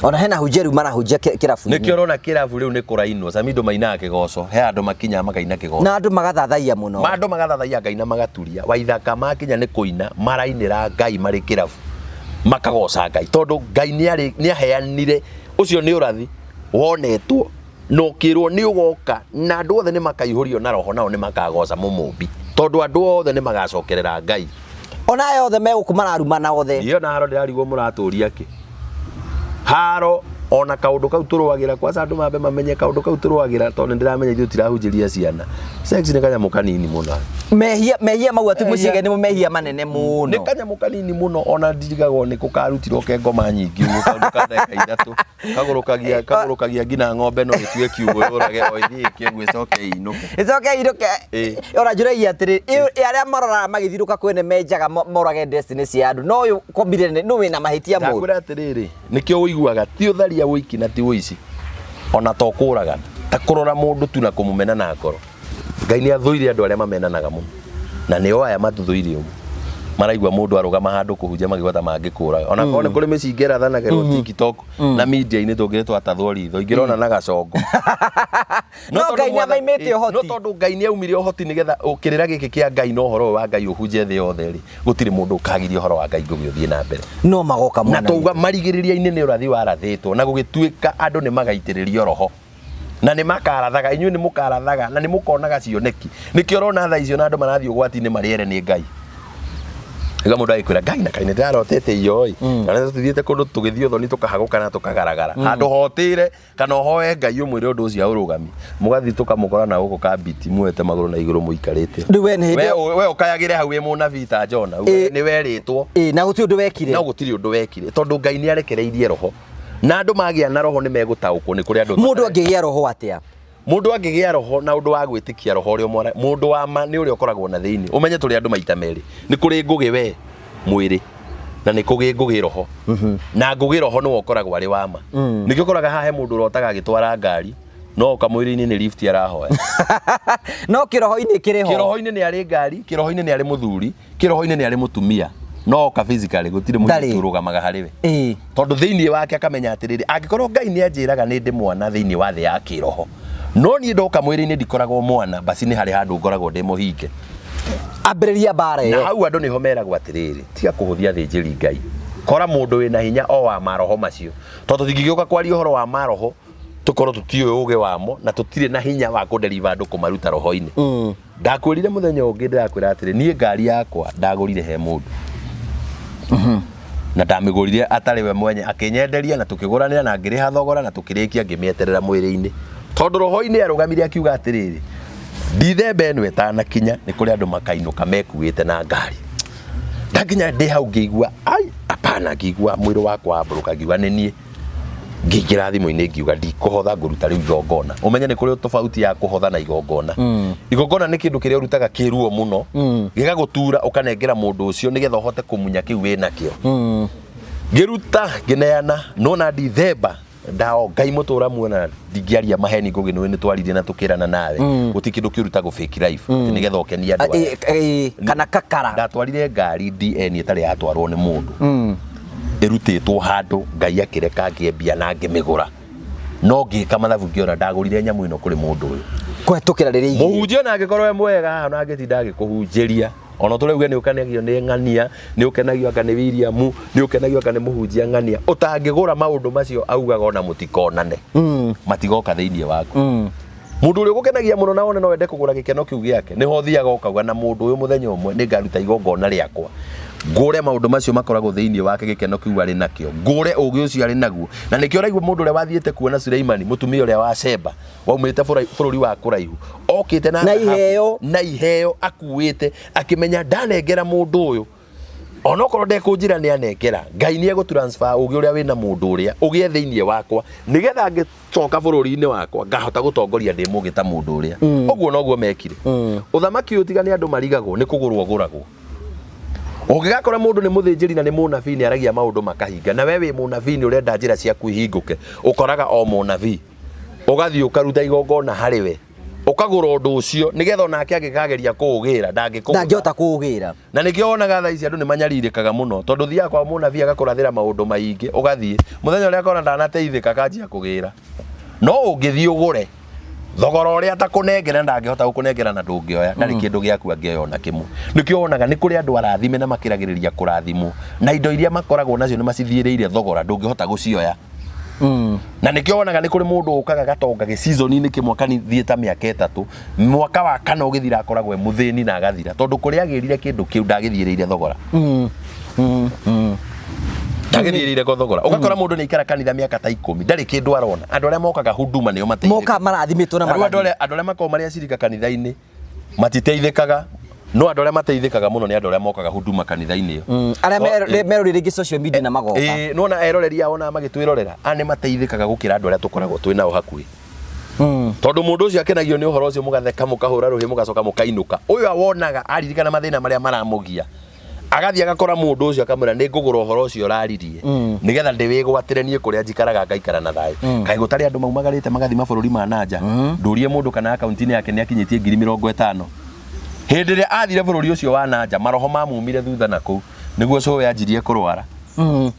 Ona hena hunjia rĩu marahunjia kĩrabu-inĩ. Nĩkĩo ũrona kĩrabu rĩu nĩ kũrainwo. Samindo mainaga kĩgoco, he andũ makinya makaina kĩgoco. Na andũ magathathaia mũno. Andũ magathathaia Ngai na magaturia. Waithaka makinya nĩ kũina marainĩra Ngai marĩ kĩrabu. Makagoca Ngai tondũ Ngai nĩ aheanire ũcio nĩ ũrathi wonetwo no kĩrwo nĩ ũgoka na andũ othe nĩ makaihũrio na roho nao nĩ makagoca mũmũmbi tondũ andũ othe nĩ magacokerera Ngai. Ona yothe megũkuma arumana othe. Iyo na haro ndĩrarigwo mũratũria kĩ. Haro ona kaũndũ kau tũrũagĩra kwa andũ mambe mamenye kaũndũ kau tũrũagĩra tondũ ndĩramenya ithuĩ tirahunjĩria ciana. Sex nĩ kanyamũ kanini mũno. Mehia mau ati mũciige nĩ mehia manene mũno. Nĩ kanyamũ kanini mũno ona ndigagwo nĩ gũkarutirwo ke ngoma nyingĩ ũguo kaũndũ ka ndagĩka ithatũ kagũrũkagia nginya ng'ombe no gĩtue kiugo ũrage o ithiĩ kĩguo ĩcoke inũke. Ĩcoke inũke. Ona njũragia atĩrĩ arĩa maroraga magĩthirũka kwene menjaga morage destiny cia andũ no ũyũ kombire nĩ wĩna mahĩtia mũru. Ndakwĩra atĩrĩrĩ nĩkĩo ũiguaga ti ũtharia wĩiki na ti ũici ona to kũraga ta kũrora mũndũ tu na kũmũmena na ngoro. Ngai nĩ athũire andũ arĩa mamenanaga mũno na nĩo aya matũthũire ũguo maraigua mũndũ arũgama handũ kũhunjia magĩgwata mangĩkũraga ona korwo nĩ kũrĩ mĩcinga ĩrathanagĩrwo TikTok na media-inĩ tũngĩrĩ twatathwo ritho ingĩrona na gacongo. No Ngai nĩ amaimĩte ũhoti. No tondũ Ngai nĩ aumire ũhoti nĩgetha kĩrĩra gĩkĩ kĩa Ngai no ũhoro wa Ngai ũhunje thĩ yothe rĩ gũtirĩ mũndũ ũkagiria ũhoro wa Ngai gũgĩthiĩ na mbere. No magoka mwana. Na tauga marigĩrĩria-inĩ nĩ ũrathi warathĩtwo na gũgĩtuĩka andũ nĩ magaitĩrĩrio roho. Na nĩ makarathaga inyuĩ nĩ mũkarathaga na nĩ mũkonaga cioneki. Nĩkĩo ũrona thaa icio na andũ marathiĩ ũgwati-inĩ marĩere nĩ Ngai. Ega mũndũ agĩkwĩra Ngai na kainĩ ndarotete iyo ĩ na tũthiĩte kũndũ tũgĩthiĩ ũthoni tũkahagũka na tũkagaragara handũ hotĩire kana ũhoe Ngai ũmwĩre ũndũ ũcio ũrũgami mũgathiĩ tũkamũkora na gũkũ kabiti muoete magũrũ na igũrũ mũikarĩte. We ũkayagĩre hau wĩ mũnabii ta Jona nĩ werĩtwo na gũtirĩ ũndũ wekire. Na gũtirĩ ũndũ wekire tondũ Ngai nĩ arekereirie roho na andũ magĩa na roho nĩ megũtaũkwo nĩ kũrĩ andũ. Mũndũ angĩgĩa roho atĩa? Mũndũ angĩgĩa roho na ũndũ wa gwĩtĩkia roho ũrĩa mũndũ wa ma nĩ ũrĩa ũkoragwo na thĩinĩ. Ũmenye tũrĩ andũ maita merĩ. Nĩ kũrĩ ngũgĩ we mwĩrĩ na nĩ kũrĩ ngũgĩ roho. Na ngũgĩ roho nĩ ũkoragwo arĩ wa ma. Nĩkĩo ũkoraga haha he mũndũ ũrotaga agĩtwara ngari no kamwiri-ini ni lift arahoya no kiroho-ini kiriho kiroho-ini ni ari ngari kiroho-ini ni ari muthuri kiroho-ini ni ari mutumia no ka physically gutire mundu turugamaga hariwe tondu thiini wake akamenya atiriri angikorwo Ngai ni anjiraga ni ndi mwana thiini wa thi ya kiroho no ni ndoka mwiri-ini ndikoragwo mwana basi ni hari handu ngoragwo ndi muhinge ambiriria bara na hau andu niho meragwo atiriri tiga kuhuthia thinjiri Ngai kora mundu wina hinya o wa maroho macio tondu thingigioka kwaria horo wa maroho tukorwo tutiwe uge wamo na tutire na hinya wa kudeliver andu kumaruta roho-ini ndakwirire muthenya ungi ndakwira atiri nie ngari yakwa ndagurire he mundu na ndamigurire atari we mwenye akinyenderia na tukiguranira na ngiriha thogora na tukirikia ngimieterera mwiri-ini tondu roho-ini arugamire akiuga atiriri ndithemba eno etanakinya ni kuri andu makainuka mekuite na ngari ndakinya ndi hau ngigua ai apana ngigua mwiri wakwa amburuka ngigua ni nie ngigira thimu-ini ngiuga ndikuhotha nguruta riu igongona umenye ni kuri tofauti ya kuhotha na igongona igongona ni kindu kiria urutaga kiruo muno gigagutura ukanengera mundu ucio nigetha uhote kumunya kiu wina kio ngiruta ngineana no na ndithemba ndao Ngai mutura muona ndingiaria maheni ngugi ni twaririe na tukirana nawe guti kindu kiruta go fake life nigetha ukenia andu kana kakara ndatwarire ngari DN itari yatwarwo ni mundu irutitwo handu Ngai akireka ngiembia na ngimigura no ngika mathabu ngiona ndagurire nyamu ino kuri mundu uyu kwetukira riri muhunjia na ngikorwo mwega na ngitinda ngikuhunjiria ona tureuge ni ukenagio ni ng'ania ni ukenagio aka ni William ni ukenagio aka ni muhunjia ng'ania utangigura maundu macio augaga ona mutikonane matigoka thiini waku mundu uri gukenagia muno na one no wende kugura gikeno kiu giake ni ho thiaga ukauga na mundu uyu muthenya umwe ni ngaruta igongona riakwa ngure maundu macio makoragwo thiini wake gikeno kiu ari nakio ngure ugi ucio ari naguo na nikio raigua mundu uri wathiete kuona Suleimani mutumia uri wa Sheba waumite bururi wa kuraihu okite na iheo akuite akimenya ndanengera mundu uyu ona okorwo ndekunjira ni anengera Ngai ni egutransfer ugi uria wina mundu uria ugie thiini wakwa nigetha ngicoka bururi-ini wakwa ngahota gutongoria ndi mugita mundu uria oguo noguo mekire uthamaki utiga ni andu marigagwo ni kugurwo guragwo ungigakora mundu ni muthinjiri na ni munabii ni aragia maundu makahinga na wewe munabii ni urenda njira cia kuihinguke ukoraga o munabii ugathii ukaruta igongona hariwe ukagura undu ucio nigetha onake angikageria kuugira ndangihota kuugira na nikio onaga thaa ici andu ni manyaririkaga muno tondu thia kwa munabii agakurathira maundu maingi ugathii muthenya uria akona ndanateithika kanjia kugira no ungithii ugure thogora uria atakunengera ndangihota gukunengera na ndungioya ndari kindu giaku angioya ona kimwe nikio onaga ni kuri andu arathime na makiragiriria kurathimwo na indo iria makoragwo nacio ni macithiiriire thogora ndungihota gucioya na nikio onaga ni kuri mundu ukaga gatonga ge season-ini kimwe kanithie ta miaka 3 mwaka wa kana ugithira akoragwo muthini na agathira tondu kuri agirire kindu kiu ndagithiiriire thogora ndagithiiriire ko thogora ugakora mundu ni ikara kanitha miaka ta 10 ndari kindu arona andu aria mokaga huduma nio mateithikaga moka marathimitwo na andu aria makao maria cirika kanitha-ini matiteithikaga no andu aria mateithikaga muno ni andu aria mokaga huduma kanitha-ini iyo aria merorire gi social media na magoka no na eroreri ona magitwirorera ani mateithikaga gukira andu aria tukoragwo twinao hakuhi tondu mundu ucio akenagio ni uhoro ucio mugatheka mukahura ruhi mugacoka mukainuka uyu awonaga aririkana mathina maria maramugia agathia agakora mundu ucio akamwira ni ngugura uhoro ucio uraririe nigetha ndiwigwatire nie kuria njikaraga ngaikara na thayu kai gutari andu maumagarite magathi mabururi ma nanja ndurie mundu kana akaunti-ini yake ni akinyitie 50,000 hindi ria athire bururi ucio wa nanja maroho mamumire thutha na kuu niguo so yanjirie kurwara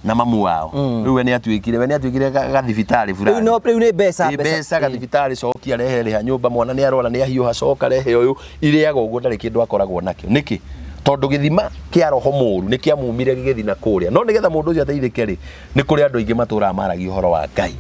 na mamu wao riu we ni atuikire gathibitari fulani riu ni mbeca gathibitari cokia rehe riha nyumba mwana ni arwara ni ahiuha coka rehe uyu iriaga uguo ndari kindu akoragwo nakio niki tondu githima kia roho muru ni kia mumire githina kuria no nigetha mundu ucio ateithike ri ni kuri andu ingi matura maragi uhoro wa Ngai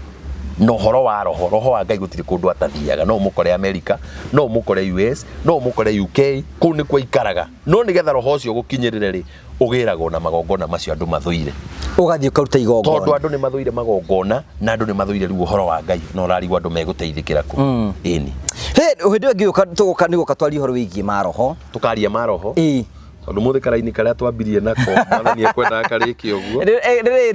no horo wa roho wa Ngai gutiri kundu atathiaga no mukore America no mukore US no mukore UK kuu ni kwa ikaraga no nigetha roho ucio gukinyirire ri ugiragwo na magongona macio andu mathuire ugathii ukaruta igongona tondu andu ni mathuire magongona na andu ni mathuire riu uhoro wa Ngai no rarigwo andu meguteithikira ku ini hindi ngiuka tuguka niguka twari uhoro wigie maroho tukaria maroho tondu muthi karaini karia twambirie nako mwathani ekwenda akariki uguo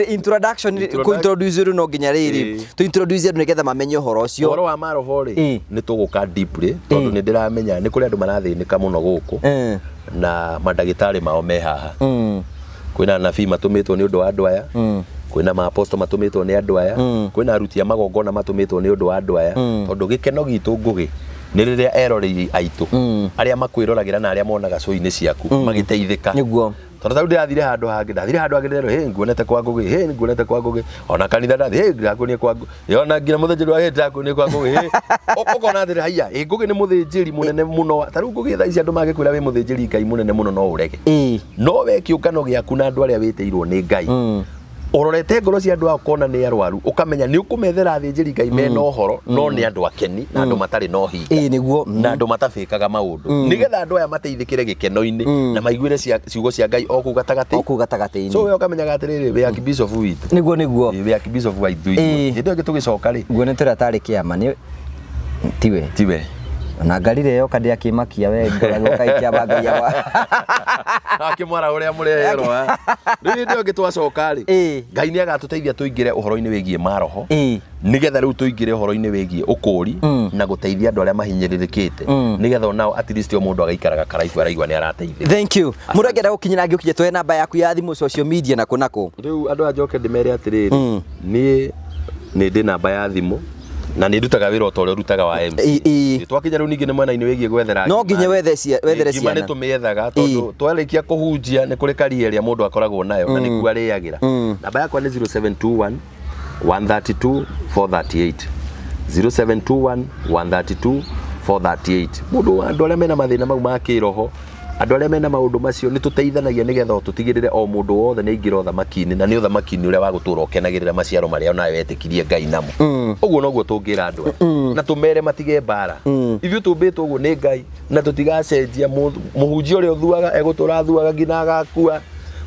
introduction ku introduce no nginya riri tu introduce andu nigetha mamenye uhoro ucio uhoro wa maroho ri ni tuguka deeply tondu ni ndiramenya ni kuri andu marathinika muno guku na mandagitari mao me haha kwina nabii matumitwo ni undu wa andu aya kwina maaposto matumitwo ni andu aya kwina aruti a magongona matumitwo ni undu wa andu aya tondu gikeno gitu ngugi ni riria eroreri aitu aria makwirораgira na aria monaga show-ini ciaku magiteithika niguo tondu tau ndirathire handu hangi rero nguonete kwa ngugi nguonete kwa ngugi ona kanitha ndathi ndakuonie kwa ngugi yona ngira muthinjiri wa ndakuonie kwa ngugi ukona athire haiya ngugi ni muthinjiri munene muno taru ngugi tha ici andu magikwira wi muthinjiri Ngai munene muno no urege no we kiukano giaku na andu aria witiirwo ni Ngai urorete ngoro cia andu akona ni arwaru ukamenya ni ukumethera thinjiri Ngai mena uhoro no ni andu akeni na andu matari no hinga niguo na andu matafikaga maundu nigetha andu aya mateithikire gikeno-ini na maiguire ciugo cia Ngai oku gatagati-ini so we ukamenyaga atiriri we Archbishop witu niguo we Archbishop wa ithui hindi ngi tugicoka ri nguonete ria tari kiama ni tiwe na ngarire yo kandi akimakia we ngoragwo kaikia bangai yawa akimwara uria mureherwa riu ndio gitwacoka ri Ngai ni agatuteithia tuingire uhoro-ini wigie maroho nigetha riu tuingire uhoro-ini wigie ukuri na guteithia andu aria mahinyiririkite nigetha onao at least o mundu agaikaraga karaifu araigua ni arateithia. Thank you mundu angenda gukinyira ngiukinya twe namba yaku ya thimu social media nako riu andu ajoke ndimere atiriri ni ndi namba ya thimu na ni ndutaga wira otore rutaga wa MC twakinya riu ningi ni mwena-ini wigie gwethera no nginya wethere ciana ni tumiethaga tondu twarikia kuhunjia ni kuri karieria mundu akoragwo nayo na niku ariagira namba yakwa ni 0721 132 438 0721 132 438 mundu andu aria mena mathina mau ma kiroho andu aria mena maundu macio ni tuteithanagia nigetha tutigirire o mundu wothe ni ingira thamaki-ini na ni thamaki-ini uria wa gutura ukenagirira maciaro maria ona wetikirie Ngai namo uguo noguo tungira andu na tumere matige mbara ithuĩ tumbĩtwo uguo ni Ngai na tutigacenjia muhunjia uria uthuaga egutura thuaga ngina agakua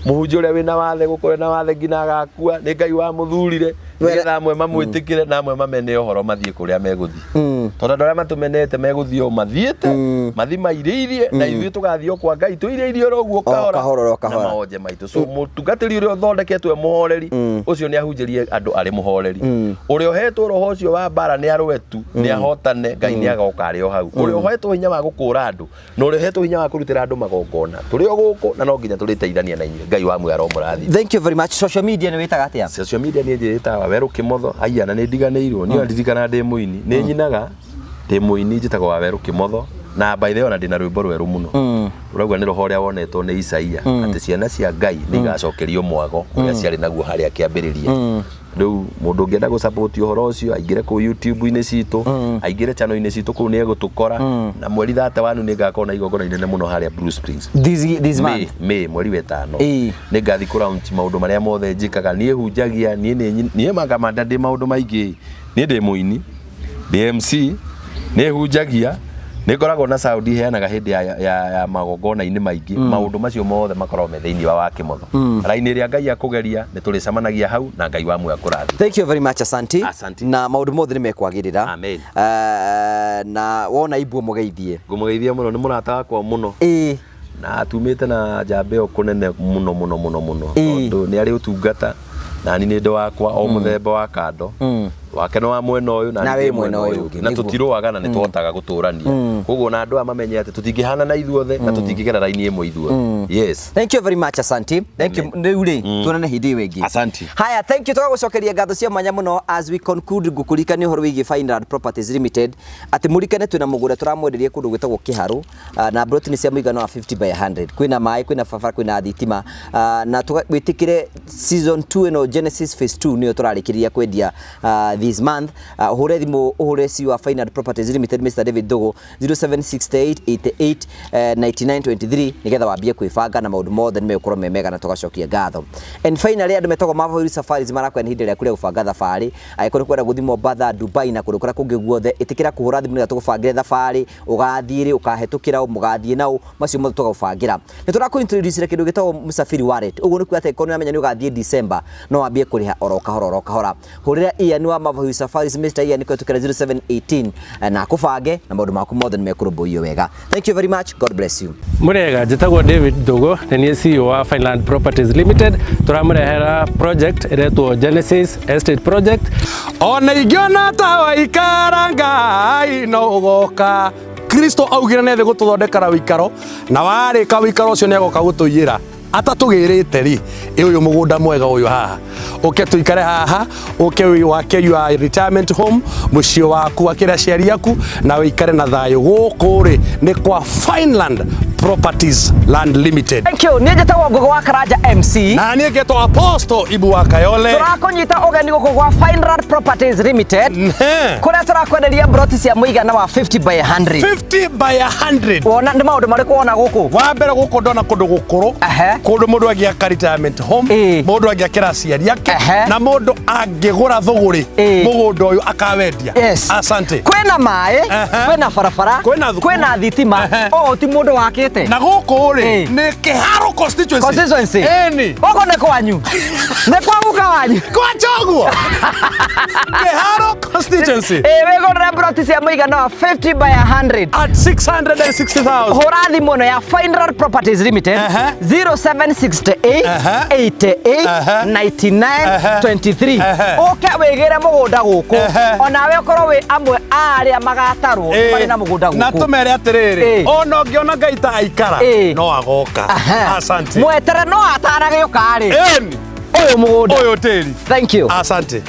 muhunjia uria wina wathe gukore na wathe ngina agakua ni Ngai wa muthurire nigetha amwe mamwitikire na amwe mamene uhoro mathie kuria meguthi tondu andu aria matumenete meguthi o mathiete mathi mairiirie na ithuĩ tugathio kwa Ngai tuiriirie uguo kahora na maonje maitu so mutungatiri uria uthondeketwe muhoreri ucio ni ahunjirie andu ari muhoreri uria uhetwo roho ucio wa mbara ni arwetu ni ahotane Ngai ni agoka ari o hau uria uhetwo hinya wa gukura andu na uria uhetwo hinya wa kurutira andu magongona turi o guku na no nginya turiteithania na inyuĩ Ngai wa mwaro murathi. Thank you very much. Social media ni witaga atia? Social media ni njitaga Waweru Kimotho aya na ni ndiganĩirwo ni ndirikana ndi muini ni nyinaga ndi muini njitagwo Waweru Kimotho na by the way ona ndina rwimbo rweru muno urauga ni roho ria wonetwo ni Isaia ati ciana cia Ngai ni igacokerio mwago uria ciari naguo haria kiambiriria riu mundu ngienda gu support uhoro ucio aingire ku YouTube-ini citu aingire channel-ini citu ku ni egutukora na mweri 31 ni ngakona igongona inene muno haria Blue Springs this month May mweri wetano ni ngathi ku launch maundu maria mothe njikaga ni hunjagia ni magamanda ndi maundu maingi ni ndi muini ndi MC ni hunjagia ni ngoragwo na Saudi heanaga hindi ya magongona-ini maingi maundu macio mothe makorwo me thiini wa Kimotho raini ria Ngai akugeria ni turicemanagia hau na Ngai wa mwe akurathi. Thank you very much Asante na maundu mothe ni mekwagirira amen na wona ibu mugeithie ngumugeithia muno ni murata wakwa muno na atumite na njambe o kunene muno tondu ni ari utungata na ni ndo wakwa o muthemba wa kando wake no wa mwena uyu na ni mwena uyu na tutiruaga na ni tuhotaga guturania koguo na andu amamenye ati tutingihana na ithuothe na tutingigera raini imwe ithuothe. Yes, thank you very much Asante. Thank you riu tuonane hindi wengi. Asante. Haya, thank you tugagucokeria ngatho cia mwanya muno as we conclude gukurikania uhoro wigi Fineland Properties Limited ati murikane twina mugure turamwenderie kundu gwitagwo Kiharu na brot ni cia muigano wa 50 by 100 kwina mai kwina baba kwina thitima na tugwitikire season 2 ino Genesis phase 2 niyo turarikiria kwendia this month. Uhure thimu uhure si wa Fineland Properties Limited Mr David Dogo 0768889923 nigetha wambie kwibanga na maundu mothe nimekorwo memega na tugacokia ngatho. And finally andu metagwo Maverick Safaris marakwenda hindi ria kuria gubanga thabari agikora kwenda guthi Mombasa Dubai na kuria kungi guothe itikira kuhura thimu nigetha tugubangire thabari ugathire ukahetukira mugathie nao macio mothe tugabangira ni turakuintroduce kindu gitagwo Msafiri Wallet uguo ni kuata ikono amenya ni ugathie December no wambie kuriha oro kahora hurira Ian wa Maverick Safaris Mr Ian ko tukira 0718 na kubange na maundu maku mothe nimekurumbuio wega. Thank you very much, God bless you. Murega njitagwo David Dogo na ni CEO wa Fineland Properties Limited turamurehera project iretwo Genesis Estate Project ona ingiona ta waikara Ngai no ugoka Kristo augire nethe gututhondekara wikaro na warika wikaro ucio ni agoka gutuyira atatugirite ri uyu mugunda mwega uyu haha uke tuikare haha uke wake your retirement home mucio waku akira ciari yaku na wikare na thayo guku ri ni kwa Fineland Properties Land Limited. Thank you. Niĩ njĩtagwo Ngũgũ wa Karanja MC. Na niĩ ngetwo Apostle Ibu wa Kayole. Tũrakũnyita ũgeni gũkũ gwa Fineland Properties Limited. Kũrĩa tũrakwenderia broti cia mũigana wa 50 by 100. 50 by 100. Wona nĩ maũndũ marĩkũ wona gũkũ? Wa mbere gũkũ ndona kũndũ gũkũrũ. Kũndũ mũndũ angĩaka retirement home. Mũndũ angĩakĩra ciari yake. Na mũndũ angĩgũra thũgũrĩ. Mũgũnda ũyũ akawendia. Asante. Kwĩna maĩ, kwĩna barabara, kwĩna thitima. O ti mũndũ wakĩte. Na gũkũ rĩ nĩ Kĩharo constituency. Eni. Gũkũ nĩ kwanyu. Nĩ kwa mũka wanyu. Kwa Njoguo. Kĩharo constituency. Wĩgũrĩre broti cia mũigana wa 50 by 100 at 660,000. Hũra thimũ ĩno ya Fineland Properties Limited 0768 88 99 23. Ũke wĩgĩre mũgũnda gũkũ. Onawe ũkorwo wĩ amwe a arĩa magatarwo marĩ na mũgũnda gũkũ. Na tũmere atĩrĩrĩ, ona ũngĩona Ngai ta aikara no agoka. Asante. Mwetere no atanagĩũka rĩ. Ũyũ mũgũnda. Ũyũ tĩri. Thank you. Asante.